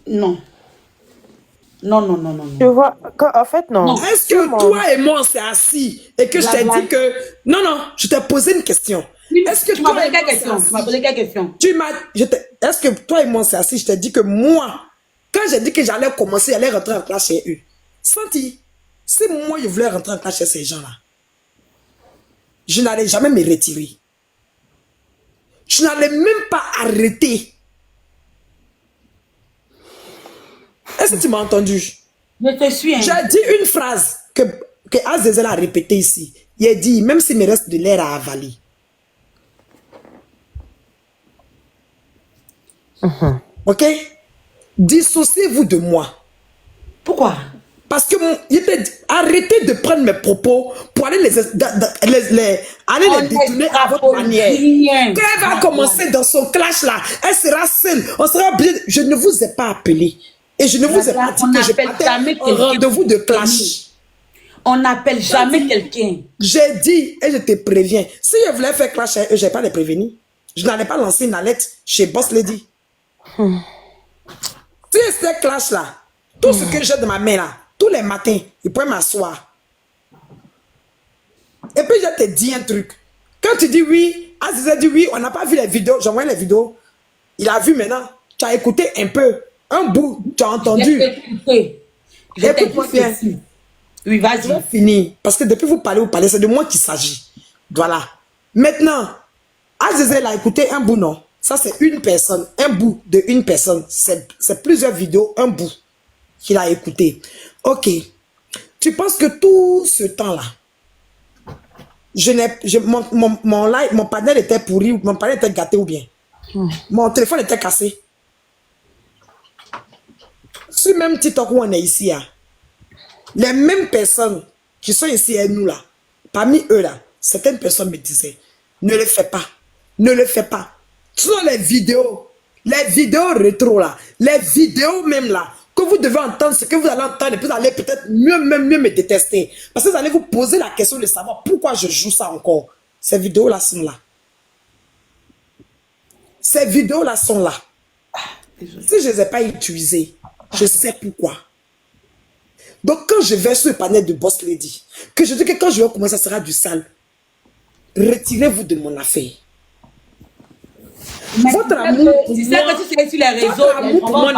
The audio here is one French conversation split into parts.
Non. Non, non, non, non, Tu non. vois, en fait, non. Est-ce que toi et moi, on s'est assis et que je t'ai dit que... Non, non, je t'ai posé une question. Est-ce que Tu m'as toi posé et moi, quelle question? Tu m'as posé quelle question? Est-ce que toi et moi, on s'est assis, je t'ai dit que moi, quand j'ai dit que j'allais commencer, j'allais rentrer en classe chez eux. Senti, si moi, je voulais rentrer en classe chez ces gens-là, je n'allais jamais me retirer. Je n'allais même pas arrêter. Est-ce que tu m'as entendu? Je te suis. Hein. J'ai dit une phrase que Azazel a répétée ici. Il a dit, même s'il me reste de l'air à avaler. Ok? Dissociez-vous de moi. Pourquoi? Parce que arrêtez de prendre mes propos pour aller les détourner à votre manière. Quand elle va commencer dans son clash là, elle sera seule. On sera obligé. Je ne vous ai pas appelé. Et je ne vous ai pas dit que je partais au rendez-vous de clash. On n'appelle jamais quelqu'un. J'ai dit, et je te préviens, si je voulais faire clash, je n'ai pas les prévenir. Je n'allais pas lancer une alerte chez Boss Lady. Si c'était clash là, tout ce que j'ai de ma main là, tous les matins, il pourrait m'asseoir. Et puis je te dis un truc. Quand tu dis oui, Aziza dit oui, on n'a pas vu les vidéos, j'envoie les vidéos. Il a vu maintenant. Tu as écouté un peu, un bout, tu as entendu. Écoute-moi bien. Oui, vas-y. Je vais finir. Parce que depuis vous parlez, c'est de moi qu'il s'agit. Voilà. Maintenant, Aziza a écouté un bout, non? Ça, c'est une personne, un bout de une personne. C'est plusieurs vidéos, un bout qu'il a écouté. Ok. Tu penses que tout ce temps-là, mon panel était pourri, mon panel était gâté ou bien? Mon téléphone était cassé. Sur même TikTok où on est ici, hein, les mêmes personnes qui sont ici et nous là, parmi eux là, certaines personnes me disaient, ne le fais pas, ne le fais pas. Ce sont les vidéos rétro là, les vidéos même là, que vous devez entendre, ce que vous allez entendre, et puis vous allez peut-être mieux me détester. Parce que vous allez vous poser la question de savoir pourquoi je joue ça encore. Ces vidéos là sont là. Ces vidéos là sont là. Si je ne les ai pas utilisées, je sais pourquoi. Donc quand je vais sur le panel de Boss Lady, que je dis que quand je vais commencer, ça sera du sale, retirez-vous de mon affaire. Votre amour pour moi,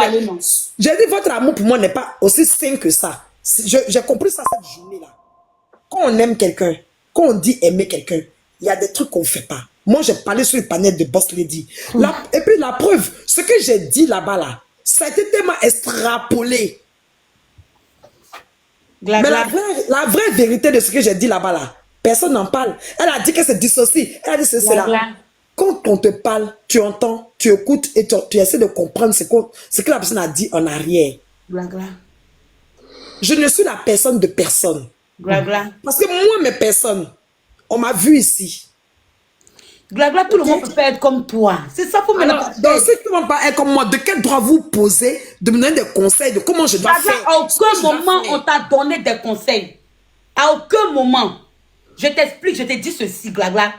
j'ai dit votre amour pour moi n'est pas aussi sain que ça. J'ai compris ça cette journée-là. Quand on aime quelqu'un, quand on dit aimer quelqu'un, il y a des trucs qu'on ne fait pas. Moi, j'ai parlé sur le panel de Boss Lady. Et puis la preuve, ce que j'ai dit là-bas, là, ça a été tellement extrapolé. Mais la vraie vérité de ce que j'ai dit là-bas, là, personne n'en parle. Elle a dit que c'est dissocie. Elle a dit c'est cela. Quand on te parle, tu entends, tu écoutes et tu essaies de comprendre ce que la personne a dit en arrière. Je ne suis la personne de personne. Parce que moi, mes personnes, on m'a vu ici. Tout le monde peut pas être comme toi. C'est ça pour me dire. Donc, si tout le monde peut pas être comme moi, de quel droit vous poser de me donner des conseils de comment je dois faire? À aucun moment, on t'a donné des conseils. À aucun moment. Je t'explique, je t'ai dit ceci, Glagla.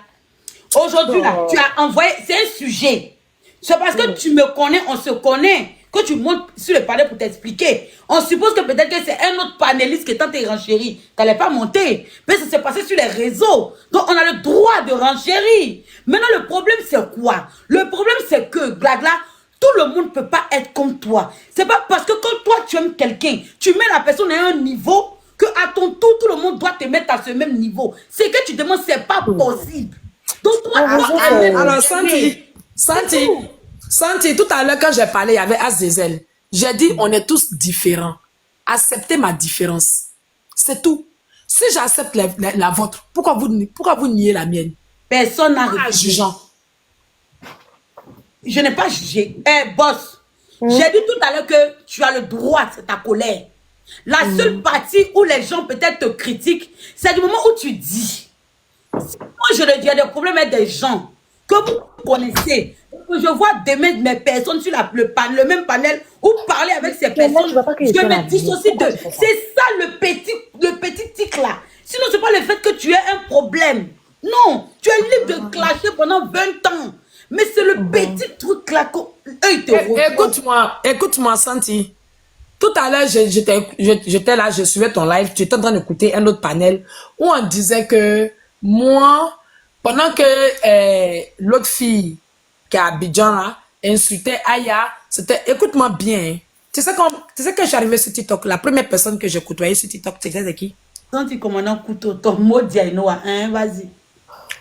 Aujourd'hui, là, tu as envoyé, c'est un sujet. C'est parce que tu me connais, on se connaît, que tu montes sur le panel pour t'expliquer. On suppose que peut-être que c'est un autre panéliste qui est en tes renchéries. Tu n'allais pas monter. Mais ça s'est passé sur les réseaux. Donc, on a le droit de renchérir. Maintenant, le problème, c'est quoi? Le problème, c'est que, Glagla, tout le monde ne peut pas être comme toi. C'est pas parce que quand toi, tu aimes quelqu'un, tu mets la personne à un niveau que à ton tour, tout le monde doit te mettre à ce même niveau. C'est que tu demandes, c'est pas possible. Donc, toi, alors, Santi, tout à l'heure, quand j'ai parlé avec Azazel, j'ai dit, on est tous différents. Acceptez ma différence. C'est tout. Si j'accepte la vôtre, pourquoi vous niez la mienne? Personne n'a jugé. Je n'ai pas jugé. Boss, j'ai dit tout à l'heure que tu as le droit, c'est ta colère. La seule partie où les gens peut-être te critiquent, c'est du moment où tu dis. Moi, je le dis, il y a des problèmes avec des gens que vous connaissez. Je vois demain mes personnes sur le même panel ou parler avec ces personnes. Je me dissocie d'eux. C'est ça le petit tic là. Sinon, c'est pas le fait que tu aies un problème. Non, tu es libre de clasher pendant 20 ans. Mais c'est le petit truc là qu'eux, ils te reprochent. Écoute-moi, Santi. Tout à l'heure, j'étais là, je suivais ton live, tu étais en train d'écouter un autre panel où on disait que moi, pendant que l'autre fille qui est à Abidjan là, insultait Aya, c'était, écoute-moi bien, hein. Tu sais quand je suis arrivée sur TikTok, la première personne que j'ai côtoyée sur TikTok, tu sais c'est qui? Quand tu commandes un couteau, ton mot d'Ainoa, hein, vas-y.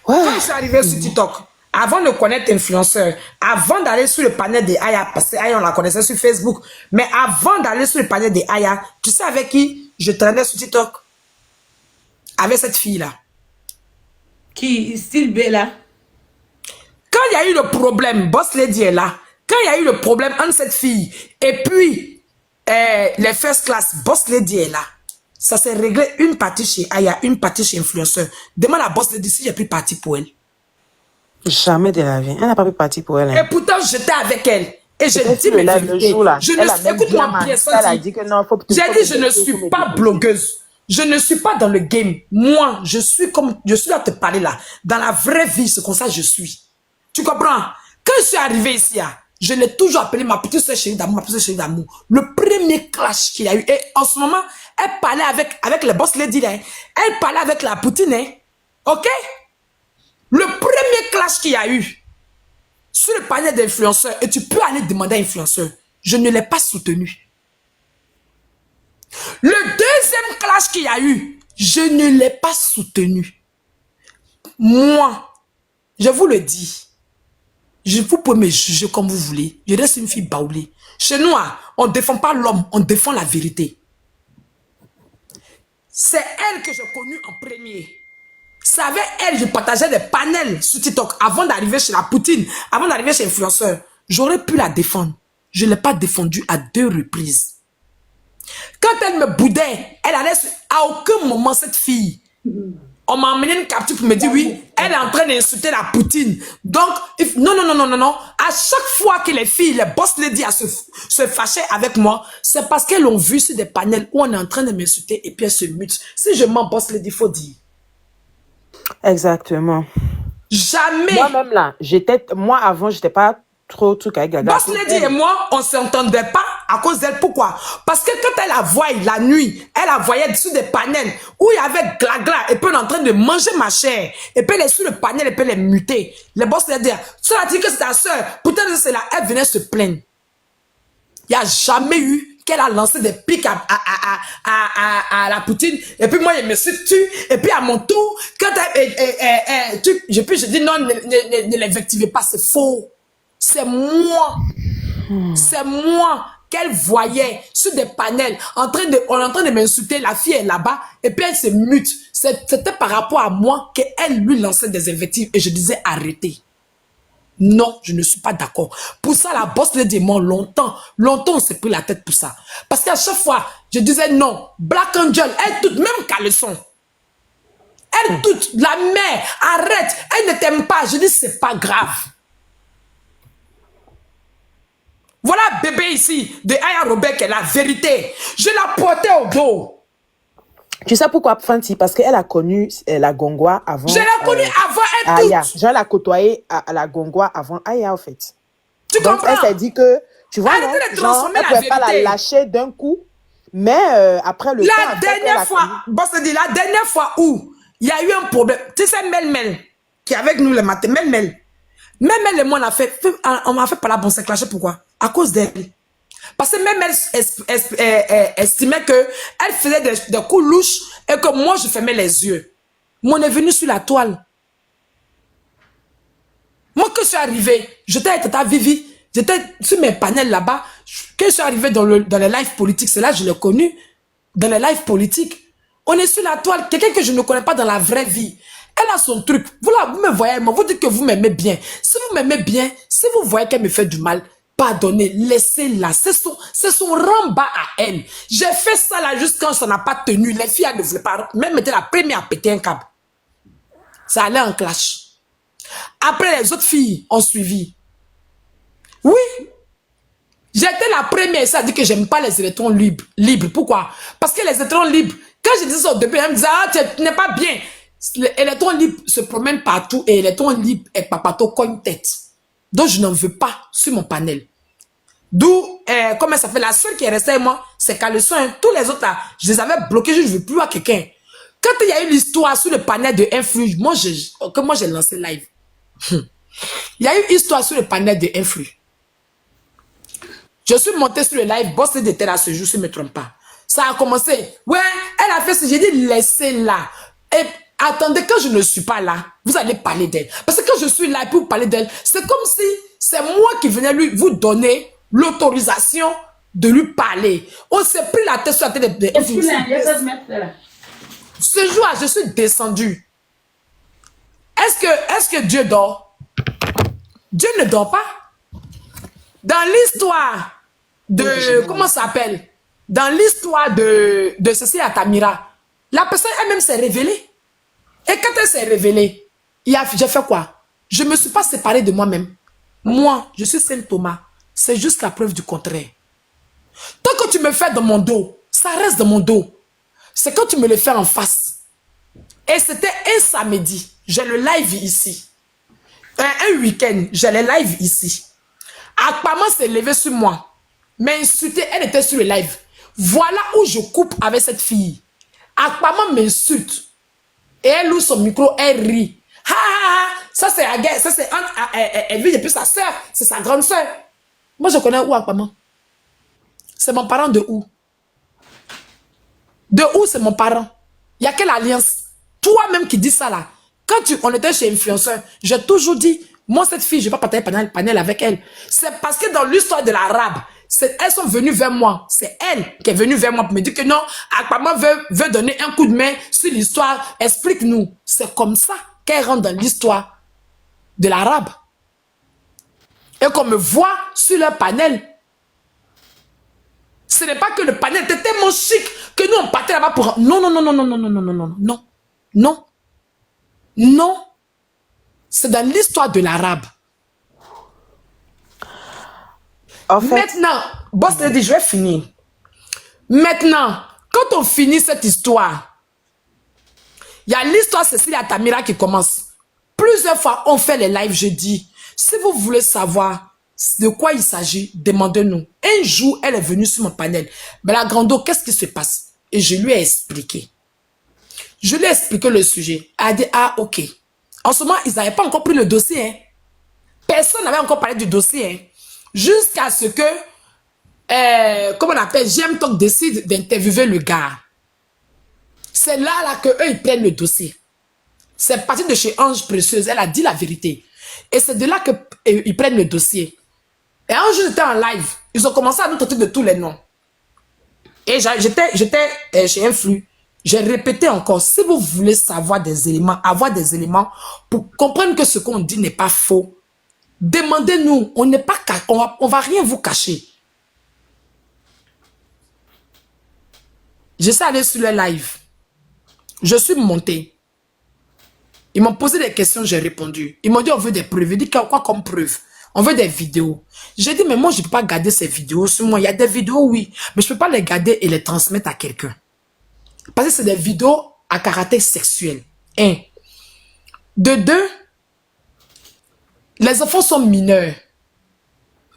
Quand je suis arrivée sur TikTok, avant de connaître influenceur, avant d'aller sur le panel de Aya, parce que Aya on la connaissait sur Facebook, mais avant d'aller sur le panel de Aya, tu sais avec qui je traînais sur TikTok? Avec cette fille-là. Qui, style B là? Quand il y a eu le problème, Boss Lady est là. Quand il y a eu le problème entre cette fille et puis les first class, Boss Lady est là. Ça s'est réglé une partie chez Aya, une partie chez influenceur. Demande à Boss Lady si j'ai pris parti pour elle. Jamais de la vie. Elle n'a pas pris parti pour elle. Hein. Et pourtant, j'étais avec elle. Et j'ai dit mes vérités. Écoute-moi bien, Santi. J'ai dit, je ne suis pas blogueuse. Je ne suis pas dans le game. Moi, je suis là à te parler là. Dans la vraie vie, c'est comme ça que je suis. Tu comprends? Quand je suis arrivée ici, je l'ai toujours appelé ma petite soeur chérie d'amour, ma petite soeur chérie d'amour. Le premier clash qu'il y a eu. Et en ce moment, elle parlait avec les boss lady là. Elle parlait avec la Poutine. Hein. Ok? Le premier clash qu'il y a eu sur le panel d'influenceurs, et tu peux aller demander à influenceur, je ne l'ai pas soutenu. Le deuxième clash qu'il y a eu, je ne l'ai pas soutenu. Moi, je vous le dis, vous pouvez me juger comme vous voulez. Je reste une fille baoulée. Chez nous, on ne défend pas l'homme, on défend la vérité. C'est elle que j'ai connue en premier. C'est avec elle je partageais des panels sur TikTok avant d'arriver chez la Poutine, avant d'arriver chez l'influenceur. J'aurais pu la défendre. Je ne l'ai pas défendue à 2 reprises. Quand elle me boudait, elle allait à aucun moment cette fille. On m'a amené une capture pour me dire oui, elle est en train d'insulter la Poutine. Donc, non. À chaque fois que les filles, les boss lady se fâchaient avec moi, c'est parce qu'elles l'ont vu sur des panels où on est en train de m'insulter et puis elles se mutent. Si je mens boss lady, il faut dire. Exactement. Jamais. Moi-même là, moi avant, j'étais pas trop truc avec Gaga. Boss Lady et moi, on s'entendait pas à cause d'elle. Pourquoi? Parce que quand elle la voyait la nuit, elle la voyait sur des panels où il y avait glagla et puis elle est en train de manger ma chair. Et puis elle est sur le panel et puis elle est mutée. Les boss Lady, tu as dit que c'est ta soeur. Peut-être que c'est là, elle venait se plaindre. Il n'y a jamais eu qu'elle a lancé des pics à la Poutine. Et puis moi, je me suis tué. Et puis à mon tour, quand je dis non, ne l'invectivez pas, c'est faux. C'est moi. C'est moi qu'elle voyait sur des panels on est en train de m'insulter. La fille est là-bas. Et puis elle se mute. C'était par rapport à moi qu'elle lui lançait des invectives. Et je disais arrêtez. Non, je ne suis pas d'accord. Pour ça, la boss le démon, longtemps on s'est pris la tête pour ça. Parce qu'à chaque fois, je disais non, Black Angel, elle toute, même caleçon. Elle toute, la mère, arrête, elle ne t'aime pas. Je dis, c'est pas grave. Voilà bébé ici, de Aya Robert, qui est la vérité. Je la portais au dos. Tu sais pourquoi, Fanti? Parce qu'elle a connu la Gongwa avant. Je l'ai connue avant elle Aya. toute. Je l'ai côtoyée à la Gongwa avant Aya, en fait. Tu Donc, comprends? elle s'est dit que, tu vois, non, de genre, transformer elle la ne pouvait pas la vérité. lâcher d'un coup. Mais après le temps... La dernière fois, boss dit, la dernière fois où il y a eu un problème, tu sais, Mel, qui est avec nous le matin, Mel et moi, on m'a fait pas la bonne se clasher. Pourquoi? À cause d'elle. Parce que même elle estimait que elle faisait des coups louches et que moi, je fermais les yeux. Moi, on est venu sur la toile. Moi, quand je suis arrivé, j'étais avec Tata Vivi, j'étais sur mes panels là-bas. Quand je suis arrivé dans les lives politiques, c'est là que je l'ai connu. Dans les lives politiques. On est sur la toile. Quelqu'un que je ne connais pas dans la vraie vie. Elle a son truc. Vous me voyez, moi, vous dites que vous m'aimez bien. Si vous m'aimez bien, si vous voyez qu'elle me fait du mal, pardonnez, laissez-la. C'est son rang-bas à elle. J'ai fait ça là juste quand ça n'a pas tenu. Les filles, elles ne voulaient pas. Même était la première à péter un câble. Ça allait en clash. Après, les autres filles ont suivi. Oui. J'étais la première, ça dit que j'aime pas les électrons libres. Pourquoi? Parce que les électrons libres, quand je disais ça au début, elle me disait, ah, tu n'es pas bien. L'électron libre se promène partout et l'électron libre est papato cogne tête. Donc, je n'en veux pas sur mon panel. D'où, comment ça fait, la seule qui est restée avec moi, c'est Caleçon. Hein. Tous les autres là, je les avais bloqués, je ne veux plus voir quelqu'un. Quand il y a eu l'histoire sur le panel de Influx, moi j'ai lancé live. Il y a eu histoire sur le panel de Influx. Je suis monté sur le live, Boss était là ce jour, si je ne me trompe pas. Ça a commencé. Ouais, elle a fait ce, j'ai dit laissez-la. Et attendez, quand je ne suis pas là, vous allez parler d'elle. Parce que quand je suis là pour parler d'elle, c'est comme si c'est moi qui venais vous donner l'autorisation de lui parler. On s'est pris la tête sur la tête de ce jour-là, je suis descendu. Est-ce que Dieu dort? Dieu ne dort pas. Dans l'histoire de... Comment ça s'appelle? Dans l'histoire de Cécile Atamira, la personne elle-même s'est révélée. Et quand elle s'est révélée, j'ai fait quoi? Je ne me suis pas séparée de moi-même. Moi, je suis Saint Thomas. C'est juste la preuve du contraire. Tant que tu me fais dans mon dos, ça reste dans mon dos. C'est quand tu me le fais en face. Et c'était un samedi. J'ai le live ici. Un week-end, j'ai le live ici. Akpama s'est levé sur moi. M'insulter, elle était sur le live. Voilà où je coupe avec cette fille. Akpama m'insulte. Et elle ouvre son micro, elle rit. Ha ha ha, ça c'est la guerre, ça c'est... Elle vit depuis sa soeur, c'est sa grande soeur. Moi je connais où Akpama? C'est mon parent de où? De où c'est mon parent? Il y a quelle alliance? Toi-même qui dis ça là. Quand on était chez Influenceur, j'ai toujours dit, moi cette fille, je ne vais pas partager panel avec elle. C'est parce que dans l'histoire de l'arabe, elles sont venues vers moi. C'est elle qui est venue vers moi pour me dire que non, Akpama veut donner un coup de main sur l'histoire. Explique-nous. C'est comme ça qu'elle rentre dans l'histoire de l'arabe. Et qu'on me voit sur leur panel. Ce n'est pas que le panel était tellement chic que nous on partait là-bas pour... Non, non, non, non, non, non, non, non, non, non, non, non, non. C'est dans l'histoire de l'arabe. En fait, maintenant, Boss te dit, je vais finir. Maintenant, quand on finit cette histoire, il y a l'histoire Cécile Atamira qui commence. Plusieurs fois, on fait les lives, je dis, si vous voulez savoir de quoi il s'agit, demandez-nous. Un jour, elle est venue sur mon panel. Mais la grande, qu'est-ce qui se passe? Et je lui ai expliqué. Je lui ai expliqué le sujet. Elle a dit, ah, ok. En ce moment, ils n'avaient pas encore pris le dossier. Hein. Personne n'avait encore parlé du dossier. Hein. Jusqu'à ce que, comment on appelle, J'aime Talk décide d'interviewer le gars. C'est là que eux ils prennent le dossier. C'est parti de chez Ange Précieuse. Elle a dit la vérité. Et c'est de là qu'ils prennent le dossier. Et un jour, j'étais en live. Ils ont commencé à nous traiter de tous les noms. Et j'étais chez Influx. J'ai répété encore, si vous voulez savoir des éléments, avoir des éléments pour comprendre que ce qu'on dit n'est pas faux, demandez-nous. On n'est pas, on va rien vous cacher. Je suis allé sur le live. Je suis monté. Ils m'ont posé des questions, j'ai répondu. Ils m'ont dit, on veut des preuves. Ils dit quoi comme preuve? On veut des vidéos. J'ai dit, mais moi, je ne peux pas garder ces vidéos sur moi. Il y a des vidéos, oui. Mais je ne peux pas les garder et les transmettre à quelqu'un. Parce que c'est des vidéos à caractère sexuel. 1. De 2, les enfants sont mineurs.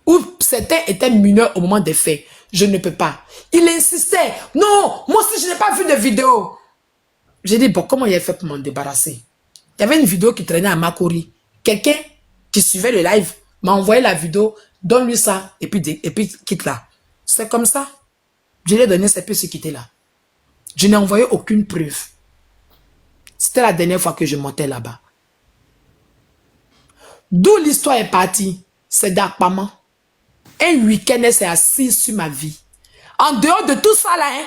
Ou certains étaient mineurs au moment des faits. Je ne peux pas. Il insistait. Non, moi aussi, je n'ai pas vu de vidéo. J'ai dit, bon, comment il a fait pour m'en débarrasser? Il y avait une vidéo qui traînait à Makori. Quelqu'un qui suivait le live m'a envoyé la vidéo, donne-lui ça, et puis quitte là. C'est comme ça. Je lui ai donné, c'est plus ce qui était là. Je n'ai envoyé aucune preuve. C'était la dernière fois que je montais là-bas. D'où l'histoire est partie, c'est d'Akpama. Un week-end, elle s'est assise sur ma vie. En dehors de tout ça là, hein,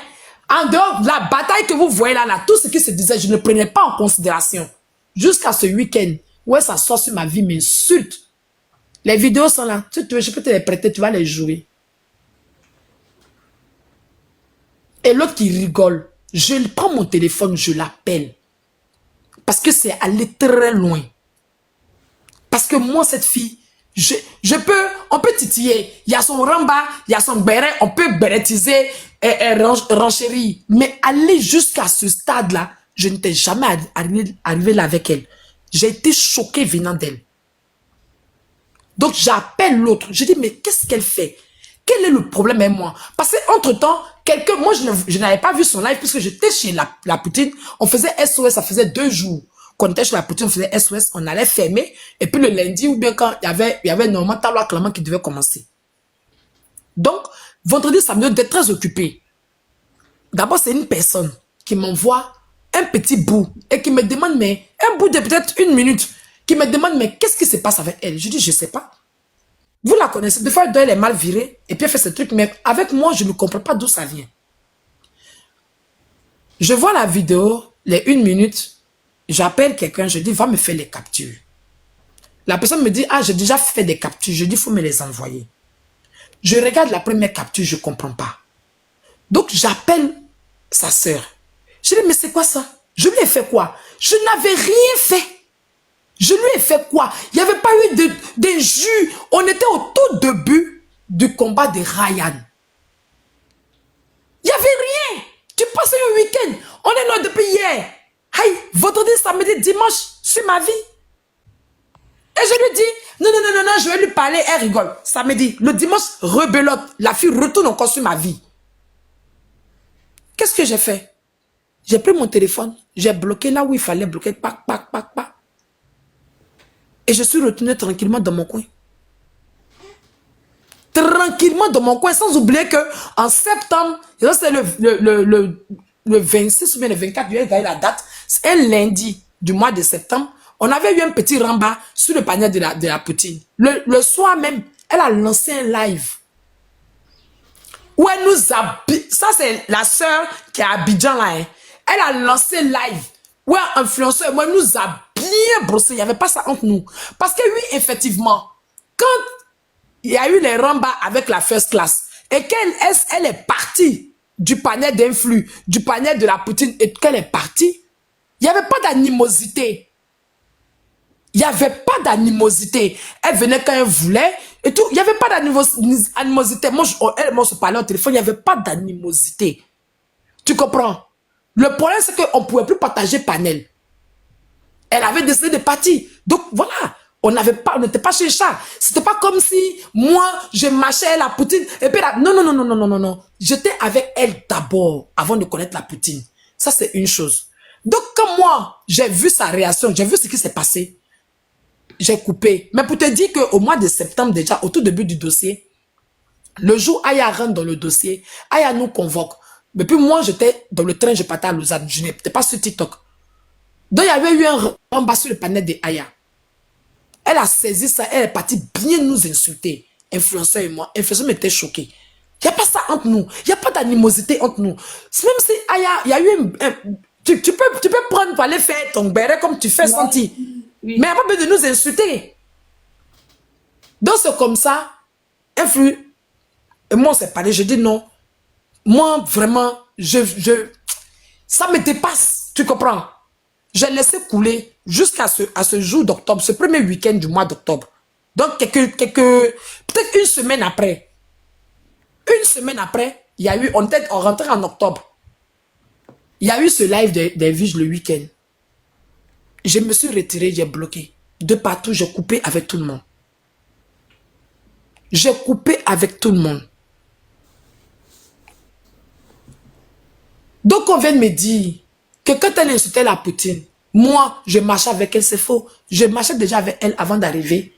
en dehors de la bataille que vous voyez là, tout ce qui se disait, je ne prenais pas en considération. Jusqu'à ce week-end, où elle s'assoit sur ma vie, m'insulte. Les vidéos sont là. Je peux te les prêter, tu vas les jouer. Et l'autre qui rigole, je prends mon téléphone, je l'appelle. Parce que c'est aller très loin. Parce que moi, cette fille, on peut titiller. Il y a son ramba, il y a son béret, on peut bérétiser, renchérir. Mais aller jusqu'à ce stade-là, je n'étais jamais arrivé là avec elle. J'ai été choqué venant d'elle. Donc, j'appelle l'autre. Je dis, mais qu'est-ce qu'elle fait? Quel est le problème avec moi? Parce qu'entre-temps, moi, je n'avais pas vu son live puisque j'étais chez la Poutine. On faisait SOS, ça faisait 2 jours qu'on était chez la Poutine, on faisait SOS, on allait fermer. Et puis le lundi, ou bien quand il y avait normalement Talo Acclamant qui devait commencer. Donc, vendredi, samedi, on était très occupés. D'abord, c'est une personne qui m'envoie un petit bout et qui me demande, mais un bout de peut-être 1 minute, qui me demande, mais qu'est-ce qui se passe avec elle? Je dis, je ne sais pas. Vous la connaissez, des fois, elle est mal virée et puis elle fait ce truc, mais avec moi, je ne comprends pas d'où ça vient. Je vois la vidéo, les 1 minute, j'appelle quelqu'un, je dis, va me faire les captures. La personne me dit, ah, j'ai déjà fait des captures. Je dis, il faut me les envoyer. Je regarde la première capture, je ne comprends pas. Donc, j'appelle sa sœur. Je dis, mais c'est quoi ça? Je lui ai fait quoi? Je n'avais rien fait. Je lui ai fait quoi? Il n'y avait pas eu de jus. On était au tout début du combat de Ryan. Il n'y avait rien. Tu passes un week-end. On est là depuis hier. Hey, vendredi, samedi, dimanche, sur ma vie. Et je lui dis, non, je vais lui parler, elle rigole. Samedi, le dimanche, rebelote. La fille retourne encore sur ma vie. Qu'est-ce que j'ai fait? J'ai pris mon téléphone, j'ai bloqué là où il fallait bloquer, pac, pac, pac, pac. Et je suis retourné tranquillement dans mon coin. Tranquillement dans mon coin, sans oublier que en septembre, c'est le 26 ou bien le 24, je vais regarder la date, c'est un lundi du mois de septembre, on avait eu un petit ramba sur le panier de la Poutine. Le soir même, elle a lancé un live. Où elle nous a... Ça, c'est la sœur qui est à Abidjan là. Hein. Elle a lancé live. Où un influenceur, moi, nous a bien brossé. Il n'y avait pas ça entre nous. Parce que oui, effectivement, quand il y a eu les rambas avec la first class et qu'elle est partie du panel d'influx, du panel de la Poutine et qu'elle est partie, il n'y avait pas d'animosité. Il n'y avait pas d'animosité. Elle venait quand elle voulait et tout. Il n'y avait pas d'animosité. Moi, on se parlait au téléphone, il n'y avait pas d'animosité. Tu comprends? Le problème, c'est qu'on ne pouvait plus partager panel. Elle avait décidé de partir. Donc, voilà. On n'était pas chez chat. C'était pas comme si moi, je marchais la Poutine. Et puis là, non. J'étais avec elle d'abord, avant de connaître la Poutine. Ça, c'est une chose. Donc, quand moi, j'ai vu sa réaction, j'ai vu ce qui s'est passé, j'ai coupé. Mais pour te dire qu'au mois de septembre, déjà, au tout début du dossier, le jour Aya rentre dans le dossier, Aya nous convoque. Mais puis moi, j'étais dans le train, je partais à Lausanne. Je n'étais pas sur TikTok. Donc, il y avait eu un rembat sur le panel de Aya. Elle a saisi ça, elle est partie bien nous insulter. Influenceur et moi. Influenceur m'était choqué. Il n'y a pas ça entre nous. Il n'y a pas d'animosité entre nous. Même si Aya, il y a eu tu peux prendre pour aller faire ton béret comme tu fais sentir. Oui. Mais il n'y a pas besoin de nous insulter. Donc c'est comme ça. Influx. Et moi on s'est parlé. Je dis non. Moi vraiment, ça me dépasse. Tu comprends? J'ai laissé couler jusqu'à ce jour d'octobre, ce premier week-end du mois d'octobre. Donc, peut-être une semaine après. Une semaine après, il y a eu, on rentrait en octobre. Il y a eu ce live des Viges le week-end. Je me suis retiré, j'ai bloqué. De partout, j'ai coupé avec tout le monde. J'ai coupé avec tout le monde. Donc, on vient de me dire que quand elle insultait la Poutine, moi, je marchais avec elle, c'est faux. Je marchais déjà avec elle avant d'arriver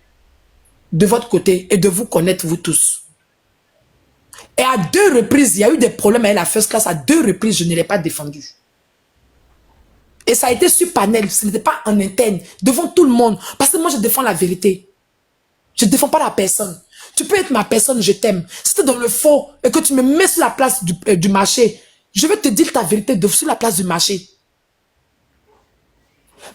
de votre côté et de vous connaître, vous tous. Et à 2 reprises, il y a eu des problèmes avec la first class. À 2 reprises, je ne l'ai pas défendue. Et ça a été sur panel, ce n'était pas en interne, devant tout le monde. Parce que moi, je défends la vérité. Je ne défends pas la personne. Tu peux être ma personne, je t'aime. Si tu es dans le faux et que tu me mets sur la place du marché, je vais te dire ta vérité sur la place du marché.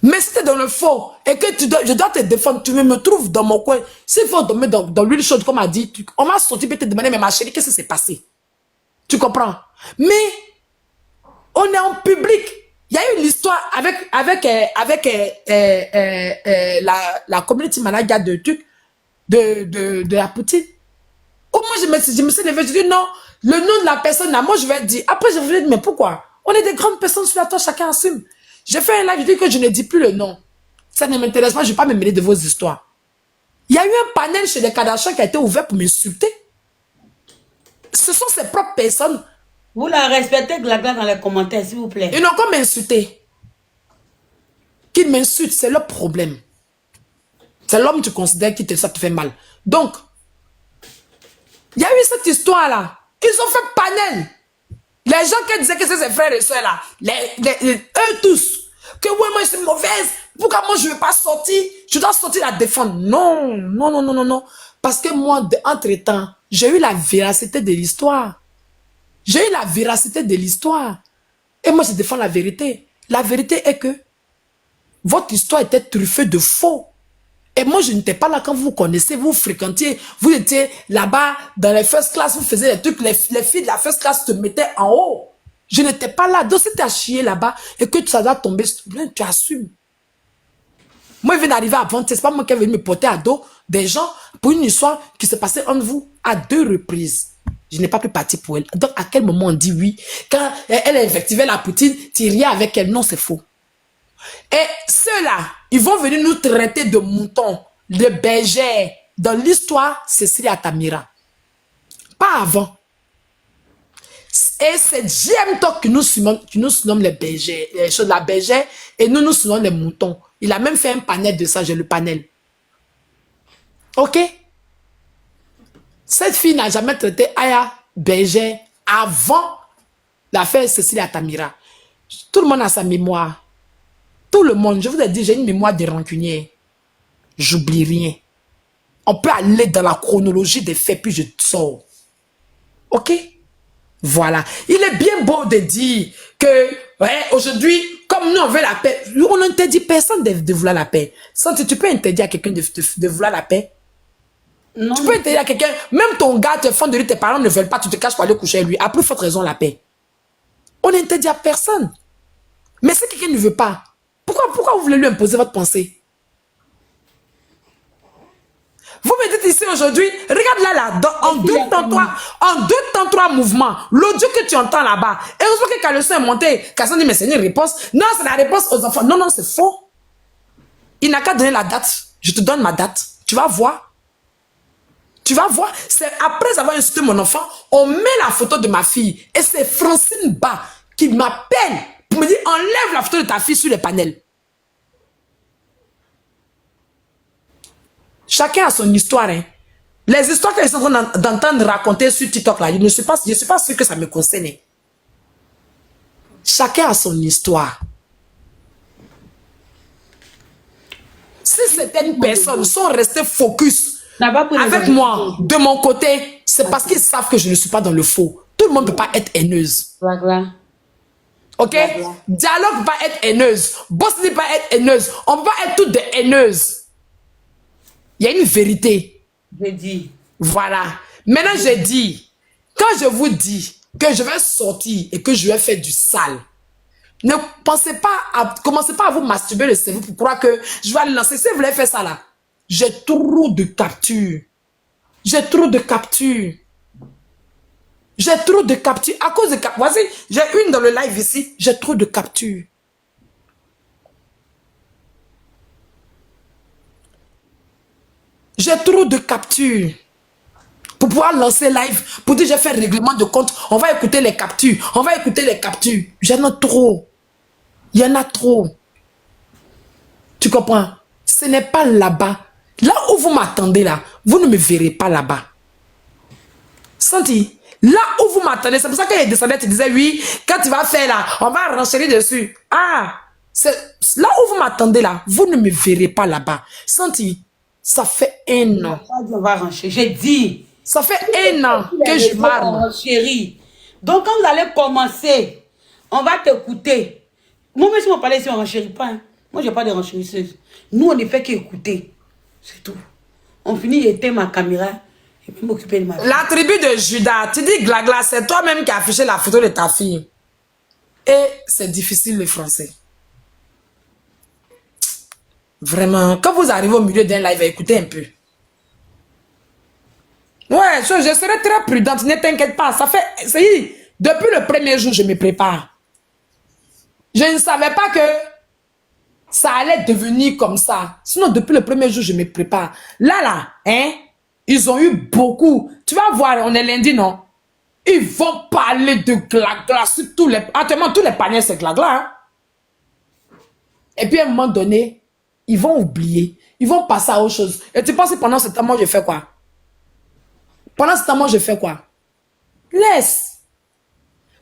Mais si tu es dans le faux et que je dois te défendre, tu me trouves dans mon coin. S'il faut tomber dans l'huile chaude, comme on a dit, on m'a sorti et te demander, mais ma chérie, qu'est-ce qui s'est passé? Tu comprends? Mais on est en public. Il y a eu l'histoire avec la community manager de la Poutine. Au moins, je me suis levée, je dis non, le nom de la personne, là, moi je vais dire. Après, je vais dire, mais pourquoi? On est des grandes personnes sur la toile, chacun assume. J'ai fait un live, je dis que je ne dis plus le nom. Ça ne m'intéresse pas, je ne vais pas me mêler de vos histoires. Il y a eu un panel chez les Kardashians qui a été ouvert pour m'insulter. Ce sont ses propres personnes. Vous la respectez, Glagla, dans les commentaires, s'il vous plaît. Ils n'ont qu'à m'insulter. Qu'ils m'insultent, c'est leur problème. C'est l'homme que tu considères qui ça te fait mal. Donc, il y a eu cette histoire-là. Ils ont fait panel. Les gens qui disaient que c'est ses frères et soeurs là, eux tous, que ouais, moi je suis mauvaise, pourquoi moi je ne veux pas sortir, je dois sortir la défendre. Non, non, non, non, non, non. Parce que moi, entre-temps, j'ai eu la véracité de l'histoire. J'ai eu la véracité de l'histoire. Et moi, je défends la vérité. La vérité est que votre histoire était truffée de faux. Et moi, je n'étais pas là quand vous connaissez, vous fréquentiez, vous étiez là-bas dans les first class, vous faisiez des trucs, les filles de la first class te mettaient en haut. Je n'étais pas là. Donc, si tu as chié là-bas et que ça doit tomber, tu assumes. Moi, je viens d'arriver à vendre, c'est pas moi qui est venu me porter à dos des gens pour une histoire qui s'est passée entre vous à 2 reprises. Je n'ai pas pu partir pour elle. Donc, à quel moment on dit oui? Quand elle invectivait la Poutine, tu riais avec elle. Non, c'est faux. Et ceux-là, ils vont venir nous traiter de moutons, de bergères. Dans l'histoire, c'est Cécile Atamira. Pas avant. Et c'est JM Talk qui nous surnomme les bergers, les choses de la bergère, et nous surnommons les moutons. Il a même fait un panel de ça, j'ai le panel. Ok? Cette fille n'a jamais traité Aya bergère avant l'affaire Cécile Atamira. Tout le monde a sa mémoire. Tout le monde, je vous ai dit, j'ai une mémoire de rancunier. J'oublie rien. On peut aller dans la chronologie des faits, puis je sors. Ok? Voilà. Il est bien beau de dire que, ouais, aujourd'hui, comme nous on veut la paix, on n'interdit personne de vouloir la paix. Tu peux interdire à quelqu'un de vouloir la paix? Non. Tu peux interdire à quelqu'un, même ton gars te font de lui, tes parents ne veulent pas, tu te caches pour aller coucher avec lui. À plus forte raison, la paix. On n'interdit à personne. Mais si quelqu'un ne veut pas, pourquoi vous voulez lui imposer votre pensée? Vous me dites ici aujourd'hui, regarde là, en deux temps, trois mouvements, l'audio que tu entends là-bas, heureusement que Caleçon est monté, Caleçon dit, mais c'est une réponse. Non, c'est la réponse aux enfants. Non, non, c'est faux. Il n'a qu'à donner la date. Je te donne ma date. Tu vas voir. Tu vas voir. C'est après avoir insulté mon enfant, on met la photo de ma fille. Et c'est Francine Ba qui m'appelle pour me dire, enlève la photo de ta fille sur le panel. Chacun a son histoire. Hein. Les histoires qu'ils sont en train d'entendre raconter sur TikTok, là, je ne suis pas sûr que ça me concerne. Chacun a son histoire. Si certaines personnes sont restées focus avec moi, de mon côté, c'est parce qu'ils savent que je ne suis pas dans le faux. Tout le monde ne peut pas être haineuse. Ok? Dialogue ne peut pas être haineuse. Boss ne peut pas être haineuse. On ne peut pas être toutes des haineuses. Il y a une vérité. Je dis. Voilà. Maintenant, je dis, quand je vous dis que je vais sortir et que je vais faire du sale, ne commencez pas à vous masturber le cerveau pour croire que je vais aller lancer. Si vous voulez faire ça là, j'ai trop de captures. J'ai trop de captures. J'ai trop de captures. À cause de captures. Voici, j'ai une dans le live ici. J'ai trop de captures. J'ai trop de captures pour pouvoir lancer live, pour dire j'ai fait règlement de compte, on va écouter les captures, on va écouter les captures. J'en ai trop. Il y en a trop. Tu comprends? Ce n'est pas là-bas. Là où vous m'attendez là, vous ne me verrez pas là-bas. Senti? Là où vous m'attendez, c'est pour ça qu'il descendait, tu disais oui, quand tu vas faire là, on va renchérir dessus. Ah, c'est là où vous m'attendez là, vous ne me verrez pas là-bas. Senti? Ça fait 1 an. On va renchérir. J'ai dit. Ça fait 1 an que je marre. Chérie. Donc, quand vous allez commencer, on va t'écouter. Moi, même si on parlait ici, on ne renchérit pas. Hein. Moi, je n'ai pas de renchérisseuse. Nous, on ne fait qu'écouter. C'est tout. On finit d'éteindre ma caméra et puis m'occuper de ma fille. La tribu de Judas, tu dis Glagla, c'est toi-même qui as affiché la photo de ta fille. Et c'est difficile le français. Vraiment, quand vous arrivez au milieu d'un live, écoutez un peu. Ouais, je serai très prudente, ne t'inquiète pas. Ça fait, depuis le premier jour, je me prépare. Je ne savais pas que ça allait devenir comme ça. Sinon, depuis le premier jour, je me prépare. Là, hein, ils ont eu beaucoup. Tu vas voir, on est lundi, non? Ils vont parler de glagla sur tous les... Actuellement, tous les paniers, c'est glagla, hein? Et puis, à un moment donné, ils vont oublier. Ils vont passer à autre chose. Et tu penses que pendant ce temps, moi, je fais quoi? Pendant ce temps, moi, je fais quoi? Laisse.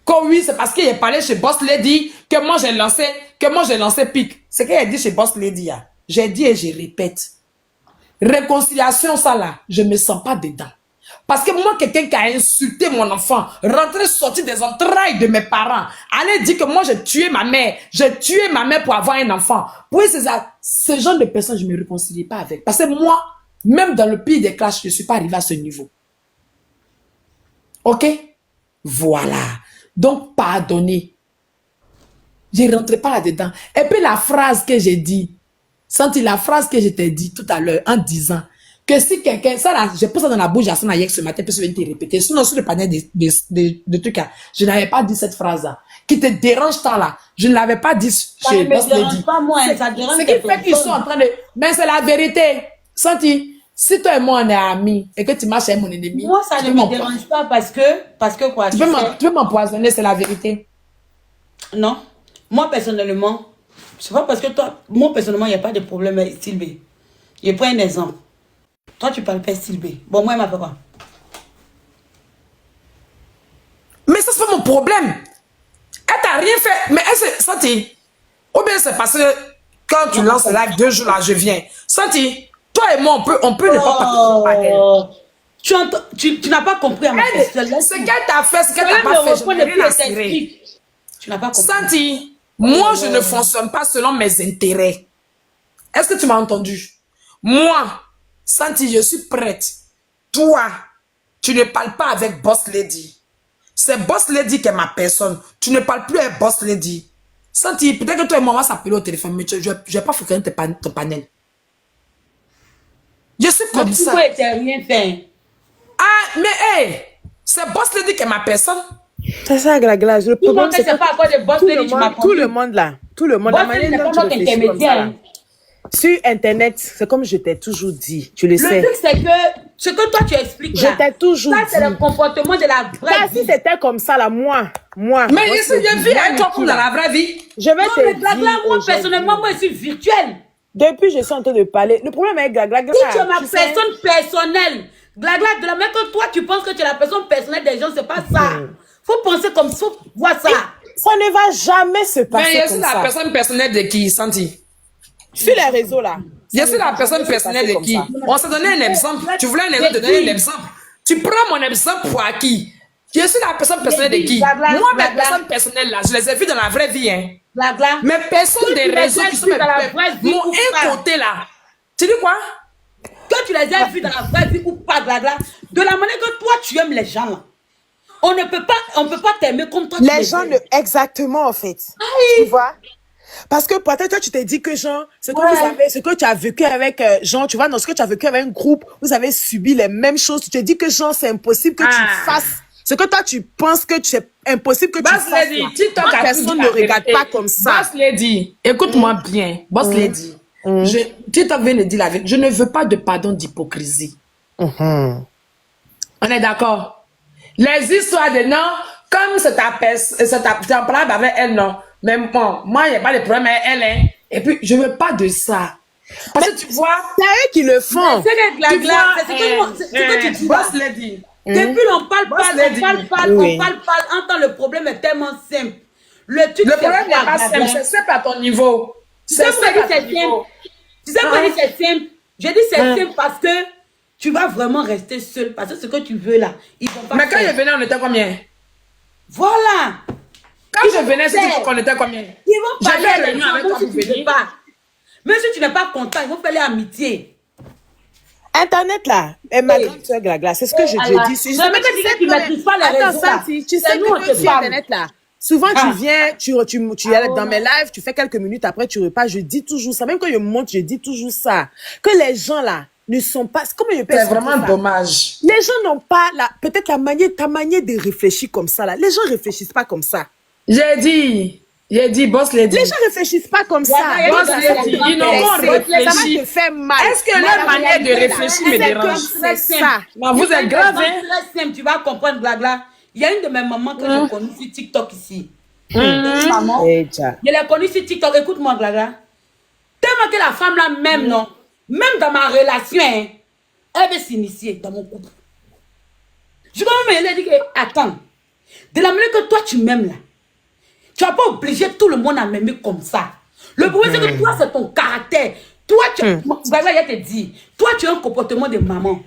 Comme oui, c'est parce qu'il est parlé chez Boss Lady que moi, j'ai lancé pic. C'est qu'il a dit chez Boss Lady, hein. J'ai dit et je répète. Réconciliation, ça là, je me sens pas dedans. Parce que moi, quelqu'un qui a insulté mon enfant, rentré, sorti des entrailles de mes parents, allait dire que moi, j'ai tué ma mère pour avoir un enfant. Oui, c'est ça. Ce genre de personnes, je me réconcilie pas avec. Parce que moi, même dans le pire des classes, je ne suis pas arrivé à ce niveau. Ok? Voilà. Donc, pardonnez. Je ne rentrais pas là-dedans. Et puis, la phrase que j'ai dit, senti la phrase que je t'ai dit tout à l'heure en disant que si quelqu'un, ça là, j'ai pris ça dans la bouche à son aïe ce matin, puis je viens te répéter. Sinon, sur le panier de trucs là, je n'avais pas dit cette phrase-là. Qui te dérange tant là, je ne l'avais pas dit chez Boss Lady. Pas moi, ça dérange. Ce qui fait qu'ils sont en train de... Mais c'est la vérité. Senti, si toi et moi on est amis et que tu marches avec mon ennemi... Moi, ça ne me dérange pas parce que quoi? Tu peux m'empoisonner, c'est la vérité. Non. Moi, personnellement, c'est pas parce que toi... Moi, personnellement, il n'y a pas de problème avec Sylvie. Je prends un exemple. Toi, tu parles pas Sylvie. Bon, moi, elle m'appelle quoi? Mais ça, c'est pas mon problème. Elle t'a rien fait. Mais elle s'est sentie. Ou bien c'est parce que quand tu lances le live 2 jours là, je viens. Sentie. Toi et moi, on peut ne pas parler. Tu n'as pas compris à ma question. Ce qu'elle t'a fait, ce qu'elle t'a pas fait, je n'ai rien à cirer. Tu n'as pas compris. Santi, moi, je ne fonctionne pas selon mes intérêts. Est-ce que tu m'as entendu? Moi, Santi, je suis prête. Toi, tu ne parles pas avec Boss Lady. C'est Boss Lady qui est ma personne. Tu ne parles plus avec Boss Lady. Santi, peut-être que toi et moi, on va s'appeler au téléphone, mais je ne vais pas fréquenter ton panel. Je suis comme ça. Pourquoi tu n'as rien fait? Ah, mais hé, c'est Boss Lady qui est ma personne. C'est ça, Glagla. Le problème, c'est pas à quoi de Boss Lady, tu m'as tout le monde là. Tout le monde. Boss Lady n'est pas notre intermédiaire. Sur Internet, c'est comme je t'ai toujours dit. Tu le sais. Le truc, c'est que ce que toi, tu expliques là. Je t'ai toujours dit. Ça, c'est le comportement de la vraie vie. Si c'était comme ça là, moi. Mais je vis avec toi comme dans la vraie vie. Je vais te dire. Moi, personnellement, moi, je suis virtuelle. Depuis, je suis en train de parler. Le problème avec Glagla, Si tu es ma personne personnelle, Glagla, de la même que toi, tu penses que tu es la personne personnelle des gens, c'est pas ça. Faut penser comme ça, faut voir ça. Ça ne va jamais se passer mais comme ça. Mais je suis la personne personnelle de qui, Santi? Sur les réseaux là. Je suis la personne personnelle de qui? On s'est donné un exemple. Tu voulais un exemple, te donner un exemple. Tu prends mon exemple pour qui? Je suis la personne personnelle de qui? Moi, mes personnes personnelles là, je les ai vues dans la vraie vie, hein. Mes personnes des réseaux qui sont mes mon un côté là. Tu dis quoi? Que tu les as vues dans la vraie vie ou pas, Glagla, de la manière que toi tu aimes les gens là. On ne peut pas t'aimer comme toi. Les gens exactement en fait. Tu vois? Parce que peut-être toi tu t'es dit que Jean, ce que tu as vécu avec Jean, tu vois, dans ce que tu as vécu avec un groupe, vous avez subi les mêmes choses. Tu te dis que Jean, c'est impossible que tu fasses. Ce que toi tu penses que c'est impossible que tu fasses. Moi, personne ne regarde pas comme ça. Boss Lady, écoute-moi bien. Boss Lady, TikTok vient de dire la vérité. Je ne veux pas de pardon d'hypocrisie. On est d'accord? Les histoires de non, comme c'est ta problème avec elle, non. Mais bon, moi, il n'y a pas de problème avec elle, hein. Et puis, je ne veux pas de ça. Parce que tu vois... C'est eux qui le font. C'est ce que tu dis. Boss Lady. Depuis, on parle, entend le problème est tellement simple. Le problème n'est pas simple, c'est simple à ton niveau. C'est simple à ton niveau. Tu sais pourquoi c'est simple? Je dis c'est simple parce que tu vas vraiment rester seul. Parce que ce que tu veux là, ils vont pas. Mais quand je venais, on était combien? Voilà. Quand je venais, c'est toujours qu'on était combien? Ils vont parler avec toi pour venir. Même si tu n'es pas content, ils vont faire l'amitié. Internet là, et ma grande soeur Glagla, c'est ce que je te dis. Je sais que tu ne maîtrises pas les réseaux là. Tu sais que sur Internet là, souvent tu viens, tu es dans mes lives, tu fais quelques minutes, après tu repars, je dis toujours ça. Même quand je monte, je dis toujours ça. Que les gens là ne sont pas... C'est vraiment dommage. Les gens n'ont pas peut-être ta manière de réfléchir comme ça là. Les gens ne réfléchissent pas comme ça. J'ai dit, J'ai dit, boss lady. Les gens réfléchissent pas comme ça. Boss lady, ils n'ont pas réfléchi. Ça te fait mal. Est-ce que leur manière de réfléchir me dérange? C'est ça. Non, vous êtes grave, hein? Très simple, tu vas comprendre, blabla. Il y a une de mes mamans que j'ai connue sur TikTok ici. Maman, je l'ai connue sur TikTok. Écoute-moi, blabla. Tellement que la femme là, même, non, même dans ma relation, hein, elle veut s'initier dans mon couple. Je comprends, mais elle a dit que, attends, de la manière que toi tu m'aimes là, tu vas pas obliger tout le monde à m'aimer comme ça. Le problème, c'est que toi, c'est ton caractère. Toi, tu as, te dit, toi, tu as un comportement de maman.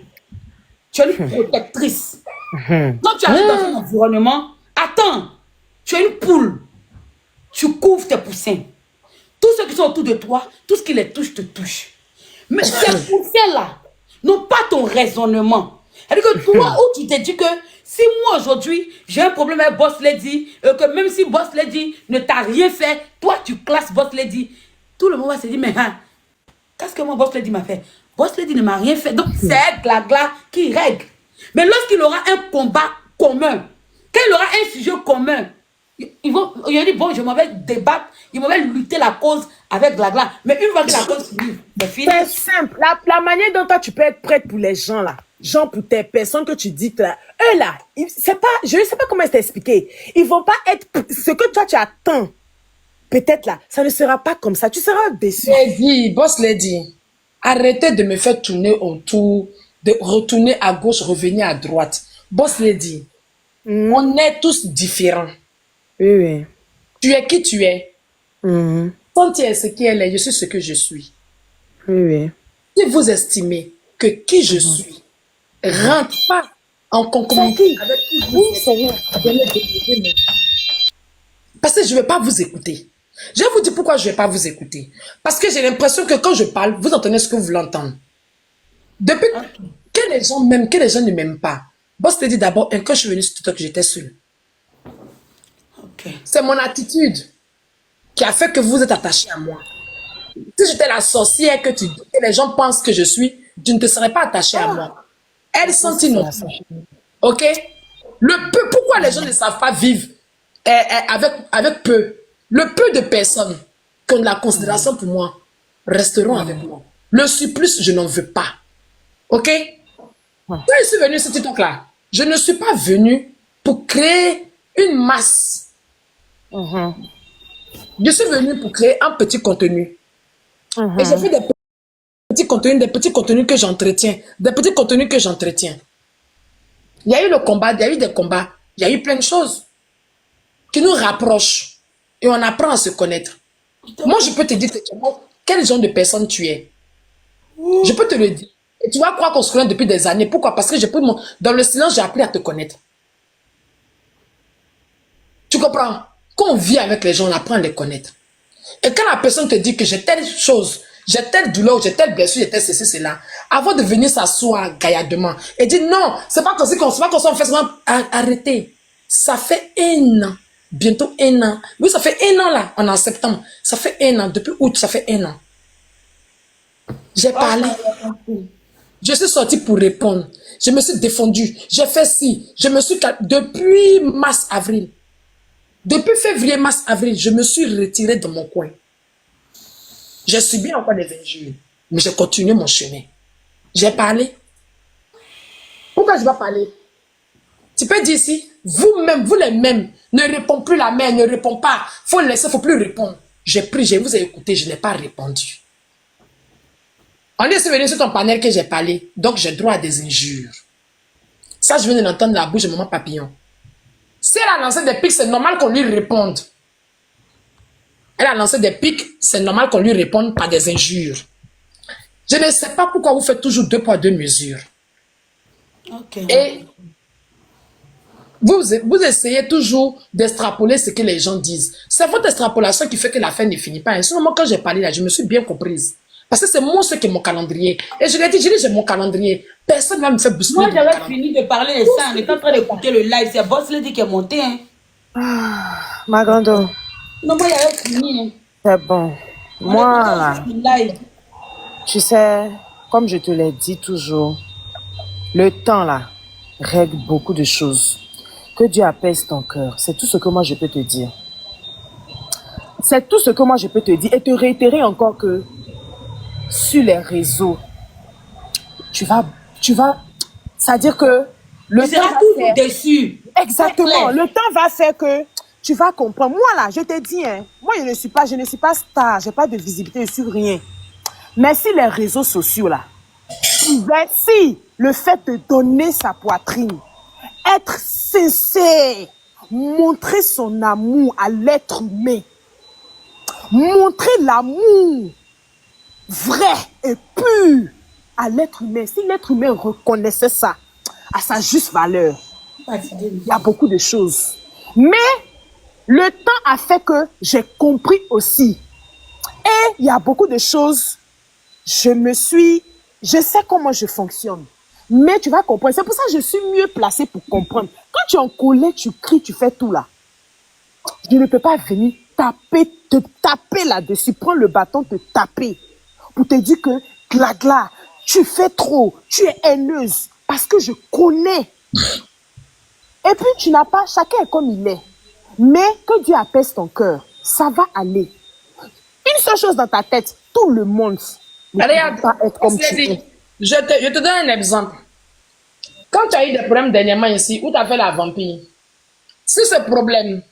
Tu es une protectrice. Quand tu arrives dans un environnement, attends, tu es une poule. Tu couvres tes poussins. Tous ceux qui sont autour de toi, tout ce qui les touche, te touche. Mais ces poussins-là n'ont pas ton raisonnement. C'est-à-dire que toi, où tu te dis que si moi aujourd'hui, j'ai un problème avec Boss Lady, que même si Boss Lady ne t'a rien fait, toi tu classes Boss Lady, tout le monde va se dire, mais hein, qu'est-ce que moi Boss Lady m'a fait? Boss Lady ne m'a rien fait. Donc c'est Glagla qui règle. Mais lorsqu'il aura un combat commun, quand il aura un sujet commun, il va dire, bon, je m'en vais débattre, il m'en vais lutter la cause avec Glagla. Mais une fois que la cause finit, c'est fini. C'est simple. La manière dont toi, tu peux être prête pour les gens, là. Genre, pour tes personnes que tu dis, là, eux, là, c'est pas, je ne sais pas comment t'expliquer. Ils vont pas être, ce que toi, tu attends. Peut-être là, ça ne sera pas comme ça. Tu seras déçu. Lady, boss lady, arrêtez de me faire tourner autour, de retourner à gauche, revenir à droite. Boss lady, on est tous différents. Oui, oui. Tu es qui tu es. Quand tu es ce qu'elle est, je suis ce que je suis. Oui, oui. Si vous estimez que qui je suis rentre pas en concomitation avec qui vous êtes, parce que je ne vais pas vous écouter. Je vais vous dire pourquoi je ne vais pas vous écouter. Parce que j'ai l'impression que quand je parle, vous entendez ce que vous voulez entendre. Depuis que les gens m'aiment, que les gens ne m'aiment pas. Boss te dit d'abord, quand je suis venue sur TikTok, j'étais seule. C'est mon attitude qui a fait que vous êtes attaché à moi. Si j'étais la sorcière que les gens pensent que je suis, tu ne te serais pas attaché à moi. Elles sont innocentes. Ok? Pourquoi les gens ne savent pas vivre avec peu? Le peu de personnes qui ont de la considération pour moi resteront avec moi. Le surplus, je n'en veux pas. Ok? Quand je suis venue sur TikTok là, je ne suis pas venue pour créer une masse. Je suis venue pour créer un petit contenu. Et j'ai fait des petits contenus que j'entretiens. Des petits contenus que j'entretiens. Il y a eu le combat, il y a eu des combats, il y a eu plein de choses qui nous rapprochent. Et on apprend à se connaître. Moi, je peux te dire quel genre de personne tu es. Je peux te le dire. Et tu vas croire qu'on se connaît depuis des années. Pourquoi? Parce que dans le silence, j'ai appris à te connaître. Tu comprends? Quand on vit avec les gens, on apprend à les connaître. Et quand la personne te dit que j'ai telle chose, j'ai telle douleur, j'ai telle blessure, j'ai telle ceci, cela, avant de venir s'asseoir gaillardement et dire non, c'est pas comme si qu'on fait seulement arrêter. Ça fait 1 an, bientôt 1 an. Oui, ça fait 1 an là, on est en septembre. Ça fait 1 an, depuis août, ça fait 1 an. J'ai parlé. Je suis sortie pour répondre. Je me suis défendue. J'ai fait ci. Je me suis... Depuis mars, avril. Depuis février, mars, avril, je me suis retirée dans mon coin. J'ai subi encore des injures. Mais j'ai continué mon chemin. J'ai parlé. Pourquoi je vais parler? Tu peux dire ici, vous-même, vous les mêmes, ne répondez plus la mère, ne répond pas. Faut laisser, faut plus répondre. J'ai pris, je vous ai écouté, je n'ai pas répondu. On est venu sur ton panel que j'ai parlé. Donc j'ai droit à des injures. Ça, je viens de l'entendre de la bouche de maman Papillon. Si elle a lancé des pics, c'est normal qu'on lui réponde. Elle a lancé des pics, c'est normal qu'on lui réponde par des injures. Je ne sais pas pourquoi vous faites toujours 2 poids 2 mesures. Et vous essayez toujours d'extrapoler ce que les gens disent. C'est votre extrapolation qui fait que la fin ne finit pas. Sinon, moi, quand j'ai parlé là, je me suis bien comprise. Parce que c'est moi ce qui est mon calendrier. Et je l'ai dit, j'ai mon calendrier. Personne ne va me faire bousculer. Moi, j'avais fini de parler de ça. On est en train d'écouter le live. C'est Boss Lady qui est monté. Hein. Ma grande. Non, moi, j'avais fini. Hein. C'est bon. Moi, là, tu sais, comme je te l'ai dit toujours, le temps, là, règle beaucoup de choses. Que Dieu apaise ton cœur. C'est tout ce que moi, je peux te dire. C'est tout ce que moi je peux te dire et te réitérer encore que sur les réseaux, tu vas, c'est-à-dire que le Tu seras temps va toujours faire, déçu. exactement, le temps va faire que tu vas comprendre. Moi là, je te dis, hein, moi je ne suis pas star, j'ai pas de visibilité sur rien. Mais si les réseaux sociaux là, si le fait de donner sa poitrine, être sincère, montrer son amour à l'être humain, montrer l'amour vrai et pur à l'être humain. Si l'être humain reconnaissait ça à sa juste valeur, il y a beaucoup de choses. Mais le temps a fait que j'ai compris aussi. Et il y a beaucoup de choses, je sais comment je fonctionne. Mais tu vas comprendre. C'est pour ça que je suis mieux placée pour comprendre. Quand tu es en colère, tu cries, tu fais tout là. Je ne peux pas venir te taper là-dessus, prendre le bâton, te taper, pour te dire que, glagla, tu fais trop, tu es haineuse, parce que je connais. Et puis, tu n'as pas, chacun est comme il est. Mais que Dieu apaise ton cœur, ça va aller. Une seule chose dans ta tête, tout le monde ne Regarde, peut pas être comme tu Lady, es. je te donne un exemple. Quand tu as eu des problèmes dernièrement ici, où tu as fait la vampire, si ce problème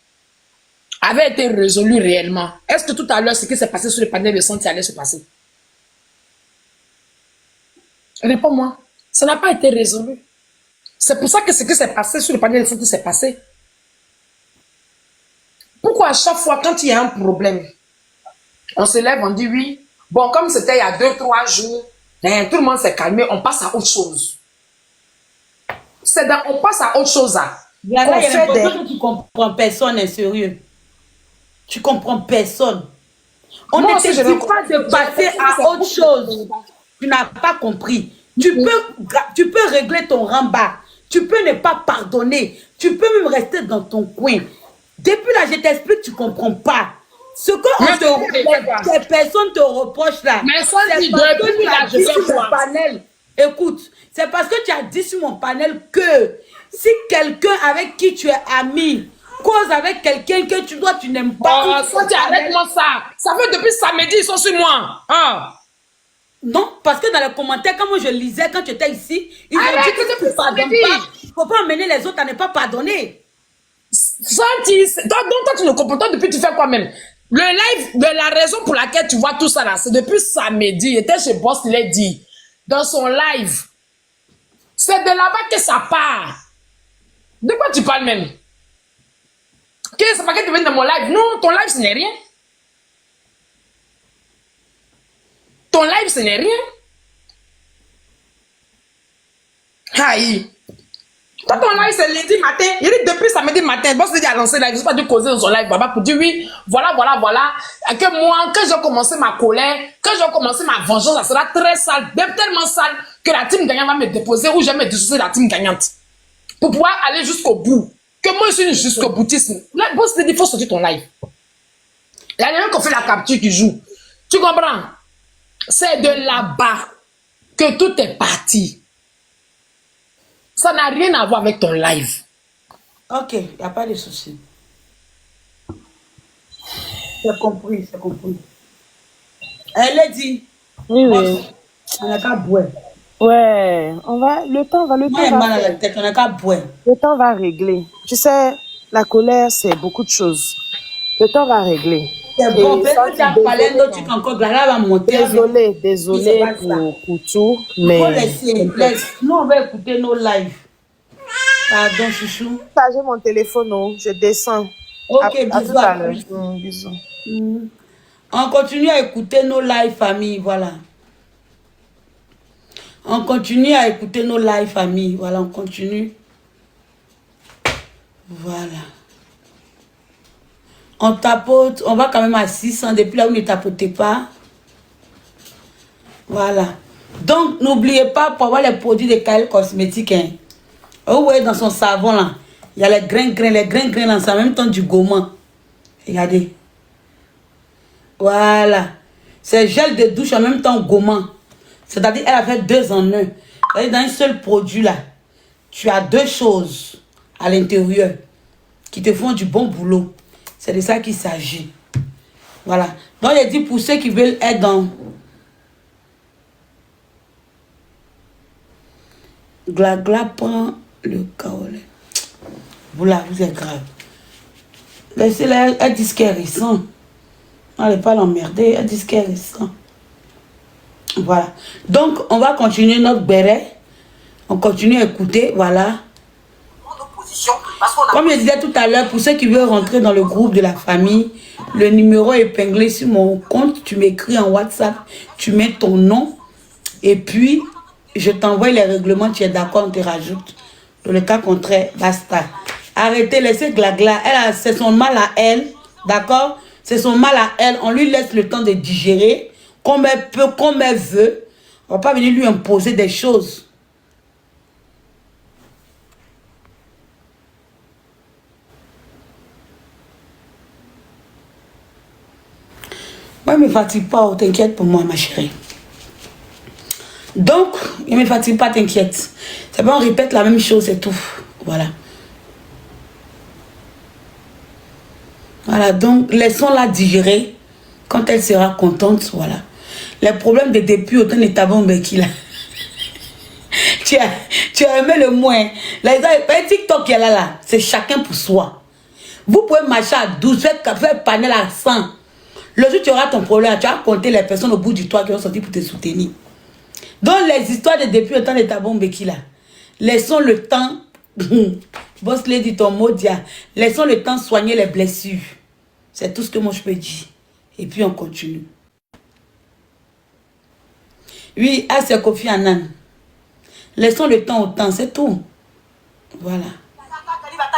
avait été résolu réellement, est-ce que tout à l'heure, ce qui s'est passé sur le panel de santé allait se passer? Réponds-moi. Ça n'a pas été résolu. C'est pour ça que ce qui s'est passé sur le panel de santé s'est passé. Pourquoi à chaque fois, quand il y a un problème, on se lève, on dit oui, bon, comme c'était il y a 2-3 jours, tout le monde s'est calmé, on passe à autre chose. On passe à autre chose. Il y a l'impression que tu comprends personne, est sérieux. Tu comprends personne. On ne te dit pas de passer à autre chose. Tu n'as pas compris. Tu peux régler ton ramba. Tu peux ne pas pardonner. Tu peux même rester dans ton coin. Depuis là, je t'explique, tu ne comprends pas. Ce que les personnes te reprochent là, mais ça, c'est parce que tu as dit sur mon panel. Écoute, c'est parce que tu as dit sur mon panel que si quelqu'un avec qui tu es ami cause avec quelqu'un que tu n'aimes pas. Oh, arrête-moi ça. Ça fait depuis samedi, ils sont sur moi. Ah. Non, parce que dans les commentaires, quand moi je lisais, quand tu étais ici, ils ont dit que tu ne pardonnes pas. Il ne faut pas amener les autres à ne pas pardonner. Donc toi, tu ne comprends pas depuis tu fais quoi même? Le live, la raison pour laquelle tu vois tout ça là, c'est depuis samedi. Il était chez Boss Lady, dans son live. C'est de là-bas que ça part. De quoi tu parles même? C'est pas que tu viens dans mon live. Non, ton live, ce n'est rien. Ton live, ce n'est rien. Aïe. Toi, ton live, c'est lundi matin. Il dit depuis samedi matin, Boss Lady a lancé live. Je sais pas de causer dans son live, Baba, pour dire oui, voilà. Que moi, quand j'ai commencé ma colère, quand j'ai commencé ma vengeance, ça sera très sale, tellement sale, que la team gagnante va me déposer ou je vais me dissocier de la team gagnante. Pour pouvoir aller jusqu'au bout. Que moi, je suis jusqu'au boutisme. Là, Boss Lady, il faut sortir ton live. Il y a quelqu'un qui fait la capture qui joue. Tu comprends? C'est de là-bas que tout est parti. Ça n'a rien à voir avec ton live. Ok, il n'y a pas de souci. C'est compris, c'est compris. Elle a dit. Oui. On n'a qu'à boire. Ouais, le temps va mal à la tête, on n'a qu'à boire. Le temps va régler. Tu sais, la colère, c'est beaucoup de choses. Le temps va régler. C'est bon, peut-être que tu as parlé d'un truc encore, là va monter. Désolé pour tout, mais... Il faut laisser. Nous, on va écouter nos lives. Pardon, chouchou. J'ai mon téléphone, non, je descends. Ok, bisous. À l'heure. Bisous. On continue à écouter nos lives, famille, voilà. On continue à écouter nos lives, famille. Voilà, on continue. Voilà. On tapote, on va quand même à 600. Depuis là, vous ne tapotez pas. Voilà. Donc, n'oubliez pas, pour avoir les produits de Kyle Cosmétiques, hein. Vous voyez dans son savon, là, il y a les grains, là, c'est en même temps du gourmand. Regardez. Voilà. C'est gel de douche en même temps gourmand. C'est-à-dire, elle a fait 2 en 1. C'est-à-dire, dans un seul produit, là, tu as 2 choses à l'intérieur qui te font du bon boulot. C'est de ça qu'il s'agit. Voilà. Donc, il dit pour ceux qui veulent être dans... Glagla prend le kaolé. Vous là, vous êtes grave. Laissez-la, elle dit ce qu'elle ressent. Allez pas l'emmerder, elle dit ce qu'elle ressent. Voilà. Donc, on va continuer notre béret. On continue à écouter, voilà. Comme je disais tout à l'heure, pour ceux qui veulent rentrer dans le groupe de la famille, le numéro est épinglé sur mon compte. Tu m'écris en WhatsApp, tu mets ton nom et puis je t'envoie les règlements, tu es d'accord, on te rajoute. Dans le cas contraire, basta. Arrêtez, laissez Glagla. C'est son mal à elle, d'accord? C'est son mal à elle. On lui laisse le temps de digérer comme elle peut, comme elle veut. On ne va pas venir lui imposer des choses. Moi, il ne me fatigue pas, t'inquiète pour moi, ma chérie. Donc, il ne me fatigue pas, t'inquiète. C'est bon, on répète la même chose, c'est tout. Voilà. Voilà, donc, laissons-la digérer. Quand elle sera contente, voilà. Les problèmes de depuis autant de tabon qui là. tu as aimé le moins. Les TikTok qui est là, c'est chacun pour soi. Vous pouvez marcher à 12, faire panel à 100. Le jour où tu auras ton problème, tu vas compter les personnes au bout du toit qui vont sortir pour te soutenir. Donc, les histoires de depuis le temps de Tabon Beki là, laissons le temps, Boss Lady, ton mot dia, laissons le temps soigner les blessures. C'est tout ce que moi je peux dire. Et puis on continue. Oui, à c'est Kofi Annan. Laissons le temps au temps, c'est tout. Voilà.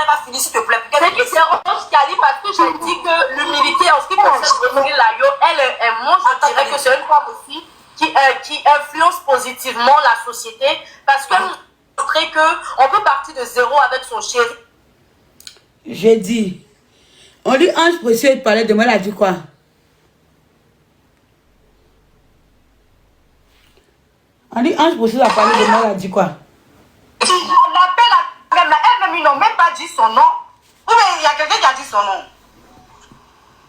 Va finir, s'il te plaît. C'est qui dérange Kali parce que j'ai dit que l'humilité en ce qui concerne Layo, moi je dirais que c'est une femme aussi qui influence positivement la société parce qu'elle nous montre qu'on peut partir de zéro avec son chéri. J'ai dit, on dit Ange Précieux parlait de moi, elle a dit quoi? On dit Ange Précieux a parlé de moi, elle a dit quoi? On l'appelle elle-même, ils n'ont même pas dit son nom. Ou bien il y a quelqu'un qui a dit son nom.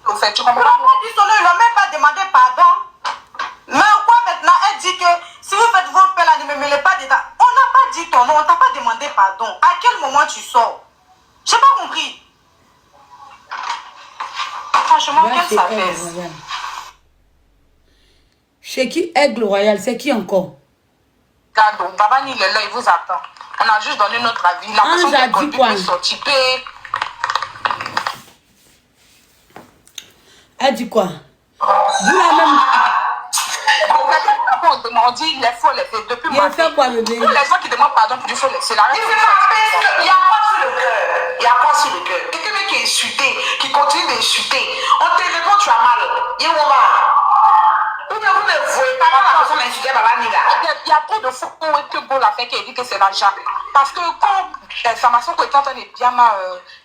Au fait, tu comprends? Ils n'ont pas dit son nom, ils n'ont même pas demandé pardon. Mais quoi maintenant, elle dit que si vous faites vos pelles, ne me mêlez pas dedans. On n'a pas dit ton nom, on ne t'a pas demandé pardon. À quel moment tu sors? Je n'ai pas compris. Franchement, quelle savesse. Chez qui Aigle Royal, c'est qui encore? Gado, Baba ni le là, il vous attend. On a juste donné notre avis. La personne qui a conduit peut sortir. Elle dit quoi? Vous la même... On dit les faux, les faits. Depuis il a fait quoi, bébé? Les gens qui demandent pardon pour du faux, c'est la même chose. Il y a quoi sur le cœur? Il y a quoi sur le cœur? Quelqu'un qui est insulté, qui continue d'insulter. On te répond, tu as mal. Il y a un moment. Vous ne voyez pas la personne insultée, Baba Nila. Il y a trop de faux que Go l'a fait qui dit que c'est l'argent. Parce que quand Samason est en train de bien mal,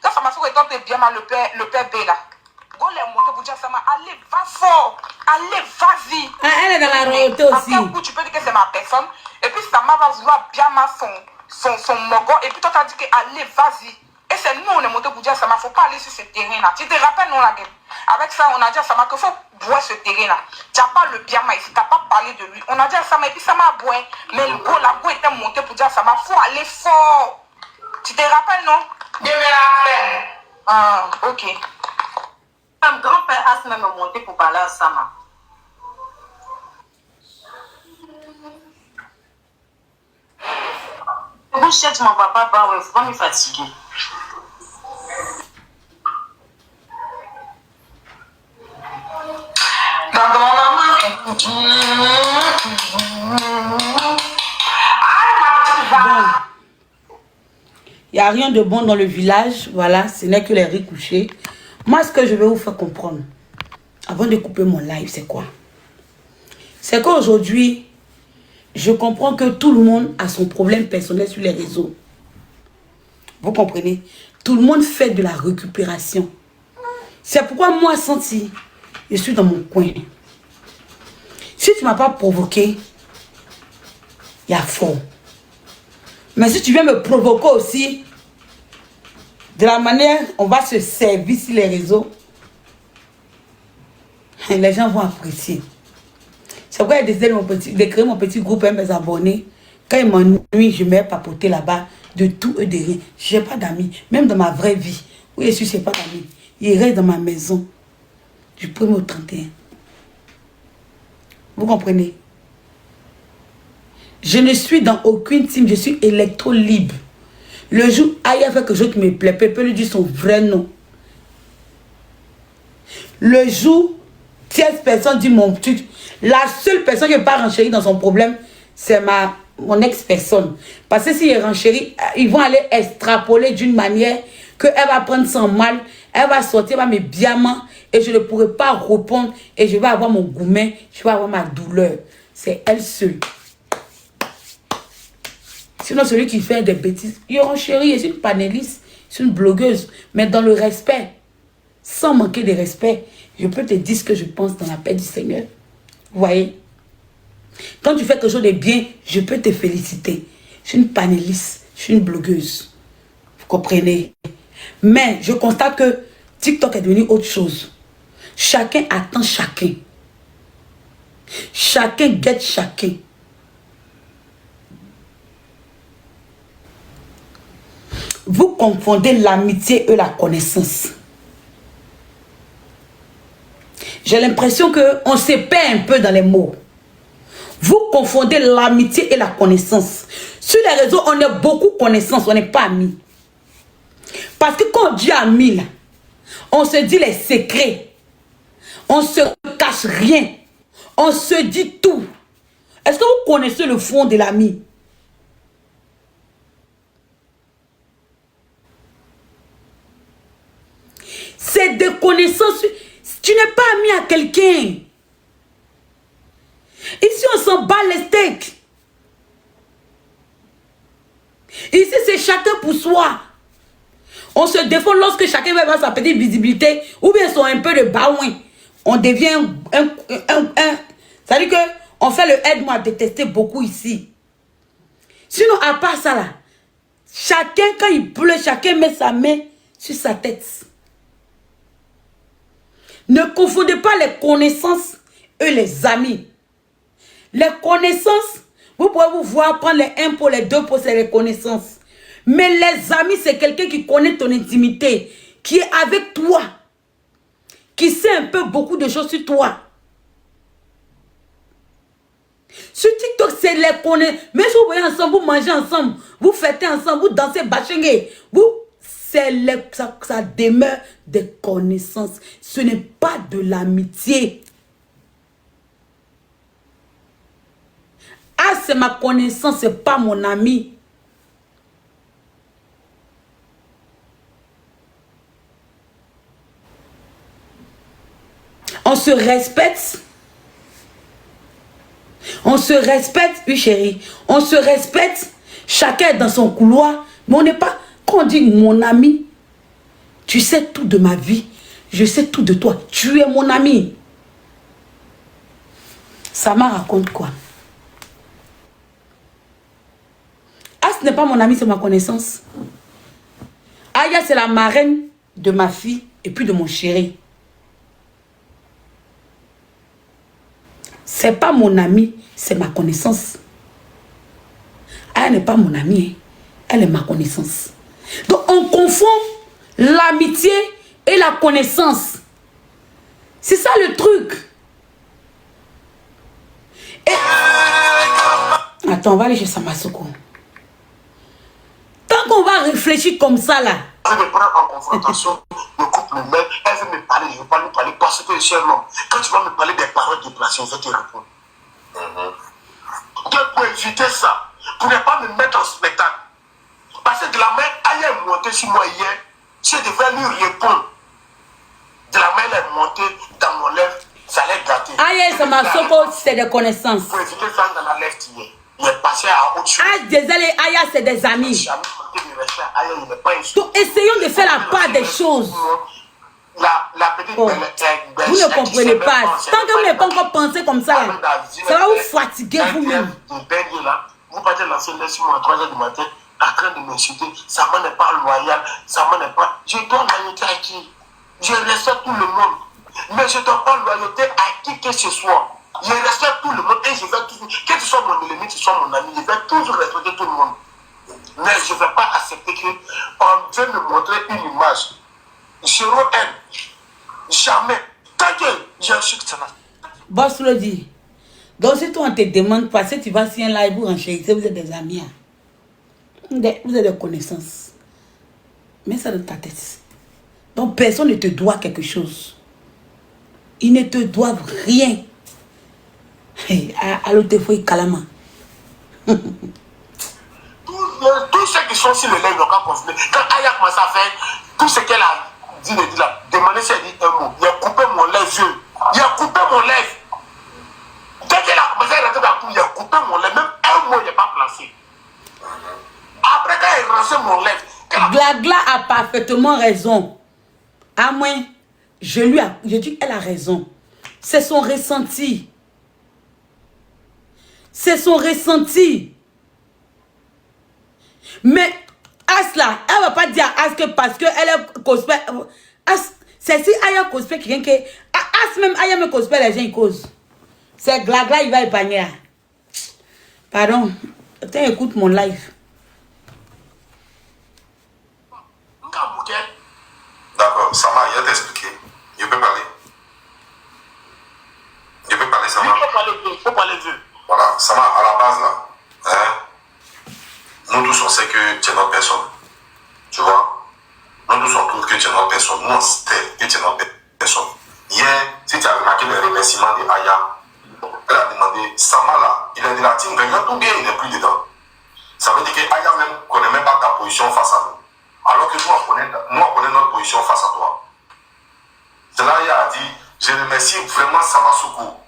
quand Samason est en train de bien mal, le père B là. Go les monter pour dire ça, allez, va fort, allez, vas-y. Ah, elle est dans la royauté aussi. Après coup, tu peux dire que c'est ma personne. Et puis Sama va vouloir bien mal son mogo. Et puis toi, tu as dit que allez, vas-y. Et c'est nous, on est monté pour dire ça, il ne faut pas aller sur ce terrain-là. Tu te rappelles, non, la gueule. Avec ça, on a dit à Sama qu'il faut boire ce terrain-là. Tu n'as pas le bien mal ici, tu n'as pas parlé de lui. On a dit à Sama, et puis Sama a boire. Mais le go, la go était monté pour dire à Sama, il faut aller fort. Tu te rappelles, non? Je me rappelle. Ah, ok. Mon grand-père a même monté pour parler à Sama. Vous cherchez mon papa, il ne faut pas me fatiguer. Il n'y a rien de bon dans le village. Voilà, ce n'est que les riz couchés. Moi, ce que je vais vous faire comprendre, avant de couper mon live, c'est quoi? C'est qu'aujourd'hui, je comprends que tout le monde a son problème personnel sur les réseaux. Vous comprenez? Tout le monde fait de la récupération. C'est pourquoi moi, Santi, je suis dans mon coin. Si tu ne m'as pas provoqué, il y a fort. Mais si tu viens me provoquer aussi, de la manière on va se servir sur les réseaux, Les gens vont apprécier. C'est pourquoi j'ai décidé de créer mon petit groupe, mes abonnés. Quand ils m'ennuient, je mets papoter là-bas de tout et de rien. Je n'ai pas d'amis. Même dans ma vraie vie, où je suis, je n'ai pas d'amis. Ils restent dans ma maison du 1er au 31. Vous comprenez? Je ne suis dans aucune team, je suis électro-libre. Le jour, Aya fait quelque chose qui me plaît, peut lui dire son vrai nom. Le jour, tierce personne dit mon truc. La seule personne qui n'est pas renchérie dans son problème, c'est mon ex-personne. Parce que s'il est renchéri, ils vont aller extrapoler d'une manière qu'elle va prendre son mal, elle va sortir, elle va me diamants et je ne pourrai pas répondre et je vais avoir mon gourmet, je vais avoir ma douleur. C'est elle seule. Sinon, celui qui fait des bêtises, il est renchéri, c'est une panéliste, c'est une blogueuse, mais dans le respect, sans manquer de respect, je peux te dire ce que je pense dans la paix du Seigneur. Vous voyez? Quand tu fais quelque chose de bien, je peux te féliciter. Je suis une panéliste, je suis une blogueuse. Vous comprenez? Mais je constate que TikTok est devenu autre chose. Chacun attend chacun. Chacun guette chacun. Vous confondez l'amitié et la connaissance. J'ai l'impression qu'on se perd un peu dans les mots. Vous confondez l'amitié et la connaissance. Sur les réseaux, on est beaucoup connaissance, on n'est pas amis. Parce que quand on dit amis, là, on se dit les secrets. On se cache rien. On se dit tout. Est-ce que vous connaissez le fond de l'ami? C'est des connaissances. Tu n'es pas ami à quelqu'un. Ici, on s'en bat les steaks. Ici, c'est chacun pour soi. On se défend lorsque chacun va avoir sa petite visibilité ou bien son un peu de baouin. On devient ça veut dire qu'on fait le aide-moi à détester beaucoup ici. Sinon, à part ça là, chacun, quand il pleut, chacun met sa main sur sa tête. Ne confondez pas les connaissances et les amis. Les connaissances, vous pouvez vous voir prendre les 1 pour les 2 pour c'est les connaissances. Mais les amis, c'est quelqu'un qui connaît ton intimité, qui est avec toi, qui sait un peu beaucoup de choses sur toi. Sur TikTok, c'est les connaissances. Même si vous voyez ensemble, vous mangez ensemble, vous fêtez ensemble, vous dansez bachengue, ça demeure des connaissances. Ce n'est pas de l'amitié. Ah, c'est ma connaissance, c'est pas mon ami. On se respecte. On se respecte, oui chérie. On se respecte. Chacun est dans son couloir. Mais on n'est pas... Quand on dit mon ami, tu sais tout de ma vie. Je sais tout de toi. Tu es mon ami. Ça m'a raconte quoi? Ah, ce n'est pas mon ami, c'est ma connaissance. Aya, c'est la marraine de ma fille et puis de mon chéri. C'est pas mon ami, c'est ma connaissance. Elle n'est pas mon amie, hein. Elle est ma connaissance. Donc on confond l'amitié et la connaissance. C'est ça le truc. Et... Attends, on va aller chez Samasoko. Tant qu'on va réfléchir comme ça là. Elle me prend en confrontation, me coupe le mail, elle veut me parler, je ne veux pas lui parler parce que je suis un homme. Quand tu vas me parler des paroles déplacées, je vais te répondre. Donc pour éviter ça, pour ne pas me mettre en spectacle. Parce que de la main, elle est montée sur moi hier, je devais lui répondre. De la main, elle est montée dans mon lèvre, ça allait gâter. Aïe, ça m'a sauté, c'est des connaissances. Pour éviter ça dans la lèvre hier. Il est passé à autre chose. Ah, désolé, Aya, c'est des amis. Donc, essayons de faire la part des choses. Oh. Vous ne comprenez pas. Tant que vous n'avez pas encore pensé comme ça, ça va vous fatiguer vous-même. Vous partez lancer l'air sur moi à 3h du matin, en train de m'insulter. Ça n'est pas loyal, ça n'est pas. Je dois l'amitié à qui? Je respecte tout le monde. Mais je donne pas loyauté à qui que ce soit. Je respecte tout le monde et je vais toujours, que tu sois mon ennemi, que tu sois mon ami, je vais toujours respecter tout le monde. Mais je ne vais pas accepter qu'on veut me montrer une image. Zéro haine. Jamais. Tant que j'ai su que ça n'a. Boss le dit. Donc si toi on te demande parce que tu vas sur un live ou en chez vous êtes des amis. Vous êtes des connaissances. Mets ça dans ta tête. Donc personne ne te doit quelque chose. Ils ne te doivent rien. Hey, à l'autre fois, il calama. Tous ceux qui sont sur le live n'ont qu'à confirmer. Quand Aya commence à faire tout ce qu'elle a dit, là, demandez si elle dit un mot. Il a coupé mon lèvre. Il a coupé mon lèvre. Dès qu'elle a commencé à rentrer dans la cour, il a coupé mon lèvre. Même un mot, il n'est pas placé. Après, quand elle rançait mon lèvre. Glagla a parfaitement raison. À moins, je dis qu'elle a raison. C'est son ressenti. C'est son ressenti. Mais As là, elle ne va pas dire à As que parce qu'elle est cosplay. C'est si Aya cosplay quelqu'un qui. As même Aya me cosplay, les gens ils causent. C'est Glagla, il va épargner. Pardon. Tiens, écoute mon live. D'accord, Sama, il a t'expliqué. Je peux parler. Je peux parler, Sama. Il faut parler de. Voilà, Sama, à la base, là, hein, nous tous, on sait que tu es notre personne. Tu vois? Nous tous, on trouve que tu es notre personne. Nous, on sait que tu es notre personne. Hier, si tu as remarqué le remerciement de Aya, elle a demandé, Sama, là, il est de la team gagnante ou bien il n'est plus dedans? Ça veut dire que Aya même ne connaît même pas ta position face à nous. Alors que nous, on connaît notre position face à toi. C'est là qu'il a dit, je remercie vraiment Samasoko.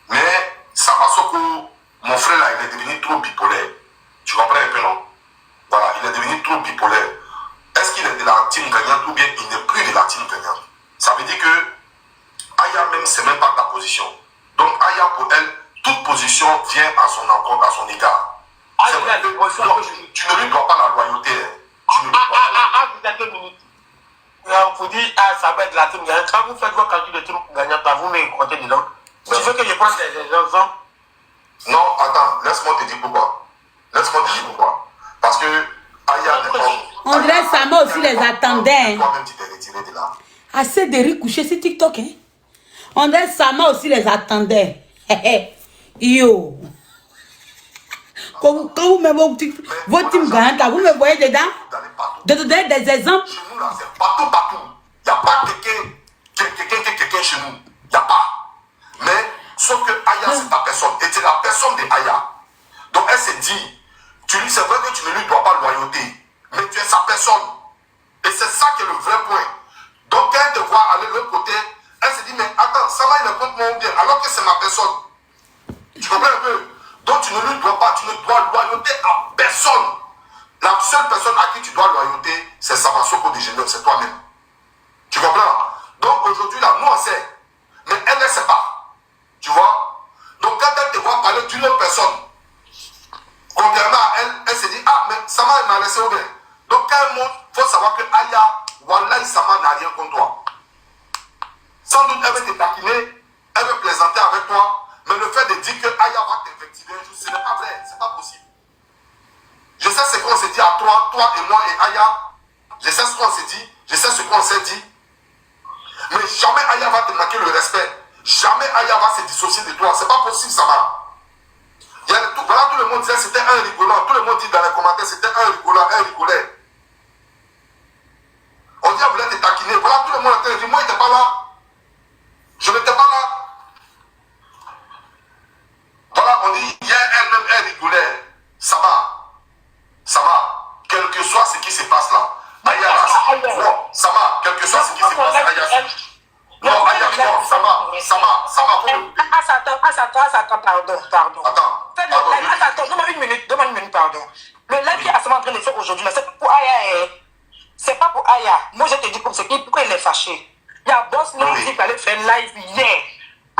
Mais Samasoko, mon frère là, il est devenu trop bipolaire. Tu comprends un peu, non? Voilà, il est devenu trop bipolaire. Est-ce qu'il est de la team gagnante ou bien il n'est plus de la team gagnante? Ça veut dire que Aya même, c'est même pas ta position. Donc Aya, pour elle, toute position vient à son encontre, à son égard. C'est vrai que tu ne lui dois pas la loyauté. Tu ne lui dois pas vous êtes 2 minutes. Vous dites, ça va être la team gagnante. Quand vous faites votre calcul de team gagnante, vous me comptez dedans. Tu veux que je prenne des enfants? Non, attends, laisse-moi te dire pourquoi. Laisse-moi te dire pourquoi. Parce que Aya n'est pas. On dirait que Sama aussi les attendait. Toi-même, tu t'es retiré de là. Assez de riz couché sur TikTok. Hein? On dirait que Sama aussi les attendait. Yo. Quand vous me voyez votre team gagnante, vous me voyez dedans? De donner des exemples. Chez nous, là, c'est partout. Il n'y a pas quelqu'un chez nous. Il n'y a pas. Mais, sauf que Aya, c'est ta personne. Et c'est la personne de Aya. Donc, elle s'est dit, c'est vrai que tu ne lui dois pas loyauté. Mais tu es sa personne. Et c'est ça qui est le vrai point. Donc, quand elle te voit aller de l'autre côté, elle se dit, mais attends, ça va, il me compte mon bien. Alors que c'est ma personne. Tu comprends un peu? Donc, tu ne lui dois pas, tu ne dois loyauté à personne. La seule personne à qui tu dois loyauté, c'est Samasoko de Genève, c'est toi-même. Tu comprends? Donc aujourd'hui, là, nous on sait. Mais elle ne sait pas. Tu vois? Donc quand elle te voit parler d'une autre personne, contrairement à elle, elle se dit, ah, mais Sama, elle m'a laissé au bien. Donc quand elle monte, il faut savoir que Aya, Wallahi, Sama n'a rien contre toi. Sans doute, elle veut te taquiner, elle veut plaisanter avec toi, mais le fait de dire que Aya va t'invectiver un jour, ce n'est pas vrai, c'est pas possible. Je sais ce qu'on s'est dit à toi et moi et Aya. Je sais ce qu'on s'est dit. Je sais ce qu'on s'est dit. Mais jamais Aya va te manquer le respect. Jamais Aya va se dissocier de toi. C'est pas possible, ça va. Voilà, tout le monde disait c'était un rigolant. Tout le monde dit dans les commentaires c'était un rigolant, un rigolait. On dit, elle voulait te taquiner. Voilà, tout le monde a dit, moi, il n'était pas là. Je n'étais pas là. Voilà, on dit, hier, elle-même, elle rigolait. Ça va. Ça va, quel que soit ce qui se passe là. Aya, non, ça va, quel que soit ce qui se passe, Aya. Non, Aya, non, ça va. Attends, pardon. Attends, donne-moi une minute, pardon. Le live qui est en train de faire aujourd'hui, c'est pas pour Aya. C'est pas pour Aya. Moi, je te dis comme c'est pourquoi il est fâché. Il y a Boss qui dit qu'il allait faire un live hier,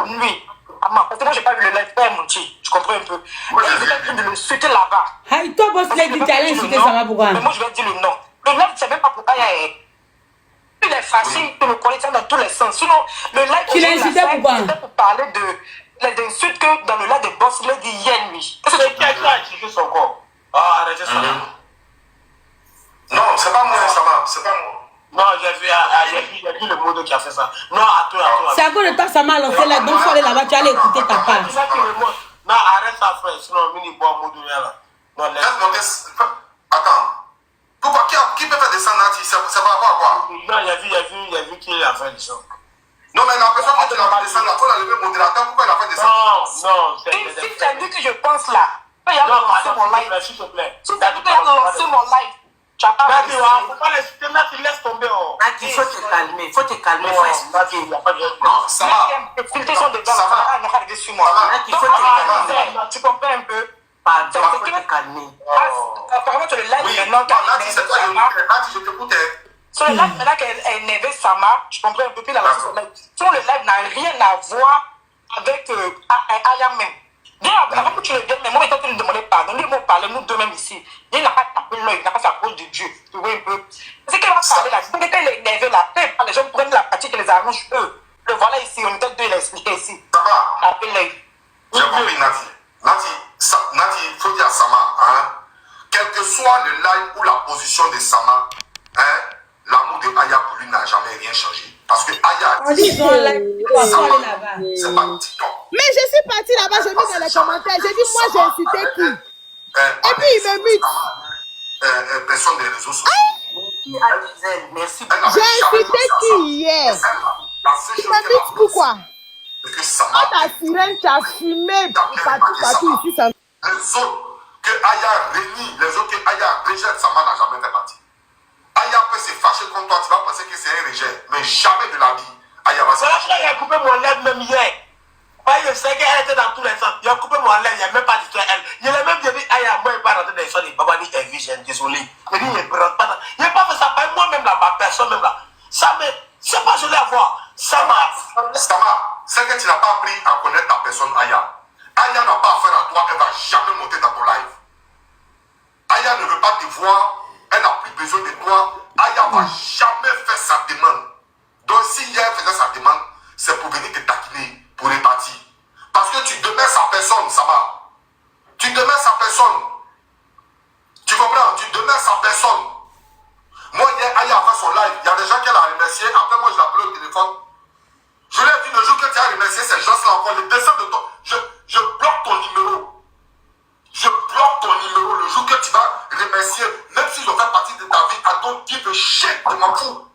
lui. Parce que moi, j'ai pas vu le live, pas menti. Tu comprends un peu? Et il voulait de le suiter là-bas. Hey, toi, Boss Lady, tu allais insulter Sama pourquoi? Mais moi, je vais dire le nom. Le live, c'est même pas pour Aya. Il est facile de me coller ça dans tous les sens. Sinon, le live Tu l'as insulté pourquoi? c'était pour parler des insultes que dans le live de Boss Lady hier, lui. C'est qui a insulté son corps? Ah, arrêtez ça. Non, c'est pas moi, Sama, c'est pas moi. Non, j'ai vu le mot qui a fait ça. Non, attends. C'est à cause de toi, ça m'a lancé là. Donc, il faut aller là-bas, tu allais écouter ta part. C'est ça qui me montre. Non, arrête ça, frère. Sinon, mini bois mot de là. Non, laisse. Attends. Pourquoi qui peut faire descendre Nati? C'est par rapport à quoi? Non, il a vu qui a fait descendre. Non, mais la personne que tu l'as fait descendre, il faut l'enlever modérateur. Pourquoi il a fait descendre? Non, Si c'est lui que je pense là, il y a lancé mon live. s'il te plaît. Si c'est lui qui a lancé mon live, tu n'as pas Nati, faut pas l'insulter. Nati, laisse tomber. Nati, il faut te calmer, faut expliquer. Non, ça va. Les filtres sont dedans, Ça va. il n'a pas de sur moi. Nati, il faut te calmer. Tu comprends un peu? Pardon, faut te calmer. Apparemment, tu le live Oui, maintenant, Nati, c'est toi, Nati, je t'écoutais. sur le live maintenant qu'elle est énervée, Sama, tu comprends un peu, puis la lancé son live. Sur le live n'a rien à voir avec Aya même. Bien avant que tu le viennes, mais moi, étant tu lui demandais pardon, lui, moi, parler, nous deux même ici. Il n'a pas tapé l'œil, il n'a pas fait à cause de Dieu. Tu vois un peu. C'est qu'elle va parler là. Quand elle est énervée là, les gens prennent la pratique et les arrangent eux. Le voilà ici, on était deux, il a expliqué ici. Ça va. Tapez l'œil. J'ai compris, Nati. Nati, il faut dire à Sama, hein, quel que soit le live ou la position de Sama, hein, l'amour de Aya pour lui n'a jamais rien changé. Parce que Aya, Ils ont live, il faut aller là-bas. c'est pas TikTok. Mais je suis partie là-bas, j'ai mis dans les commentaires, j'ai dit, moi, j'ai insulté qui? Et puis, il me mute. Personne des réseaux sociaux. Merci Elle beaucoup. n'avait J'ai jamais insulté fait ça. qui hier? La seule Tu chose me qu'elle a mutes pourquoi? c'est que Sama, Quand ta sirène, tu as fumé partout ici, ça. les autres que Aya réunit, les autres que Aya rejette, Sama n'a jamais fait partie. Aya peut se fâcher contre toi, tu vas penser que c'est un rejet, mais jamais de la vie, Aya va se Voilà, fâcher. il a coupé mon lèvre même hier. Je sais qu'elle était dans tous les sens. Il a coupé mon lèvre, il n'a même pas dit elle. Il a même dit, Aya, moi, il n'est pas rentré dans les sons, il Baba dit, j'ai désolé. Il dit, il ne rentre pas. Il n'a pas fait ça par moi-même là, ma personne même là. Ça, mais, c'est pas joli à voir. Ça m'a. Sama, c'est que tu n'as pas appris à connaître ta personne, Aya. Aya n'a pas affaire à toi, elle ne va jamais monter dans ton live. Aya ne veut pas te voir, elle n'a plus besoin de toi. Aya ne va jamais faire sa demande. Donc si hier elle faisait sa demande, c'est pour venir te taquiner, pour répartir. Parce que tu demeures sa personne, Sama. Tu demeures sa personne. Tu comprends? Tu demeures sa personne. Moi, hier, Aya a fait son live. Il y a des gens qui l'ont remercié. Après, moi, je l'ai appelé au téléphone. Je lui ai dit le jour que tu as remercié ces gens-là encore, le dessin de ton. Je bloque ton numéro. Je bloque ton numéro le jour que tu vas remercier, même si je fais partie de ta vie, à ton type de chien, je m'en fous.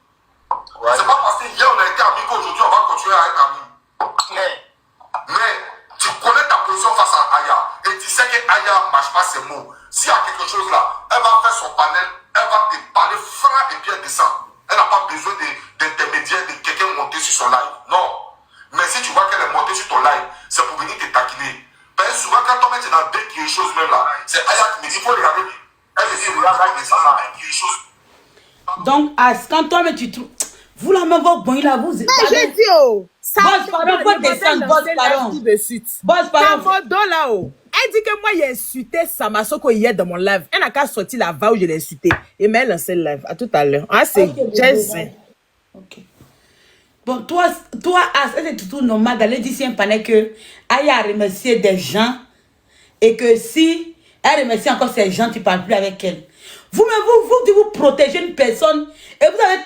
Ouais. C'est pas parce que hier on a été amis qu'aujourd'hui on va continuer à être amis. Mais tu connais ta position face à Aya et tu sais que Aya ne mâche pas ses mots. S'il y a quelque chose là, elle va faire son panel, elle va te parler franc et bien descend. Elle n'a pas besoin d'intermédiaire, de quelqu'un monter sur son live. Non. Mais si tu vois qu'elle est montée sur ton live, c'est pour venir te taquiner. Parce que souvent, quand on met dans des choses même là, c'est Aya qui me dit, il faut regarder. Elle me dit, regarde, des choses. Donc, quand toi, mais tu trouves. Vous la même votre bon, il a vous. Mais j'ai dit, oh. Ça, Boss, pardon, faut descendre, boss, pardon. Boss, pardon. Là-haut. Elle dit que moi, j'ai insulté Samasoko hier dans mon live. Elle n'a qu'à sortir la va où je l'ai insulté. Et mais elle a lancé le live. À tout à l'heure. Ah, c'est ok. Bon, toi, c'est tout normal d'aller dire si un panel que Aya a remercié des gens et que si elle remercie encore ces gens, tu ne parles plus avec elle. Vous protégez une personne et vous avez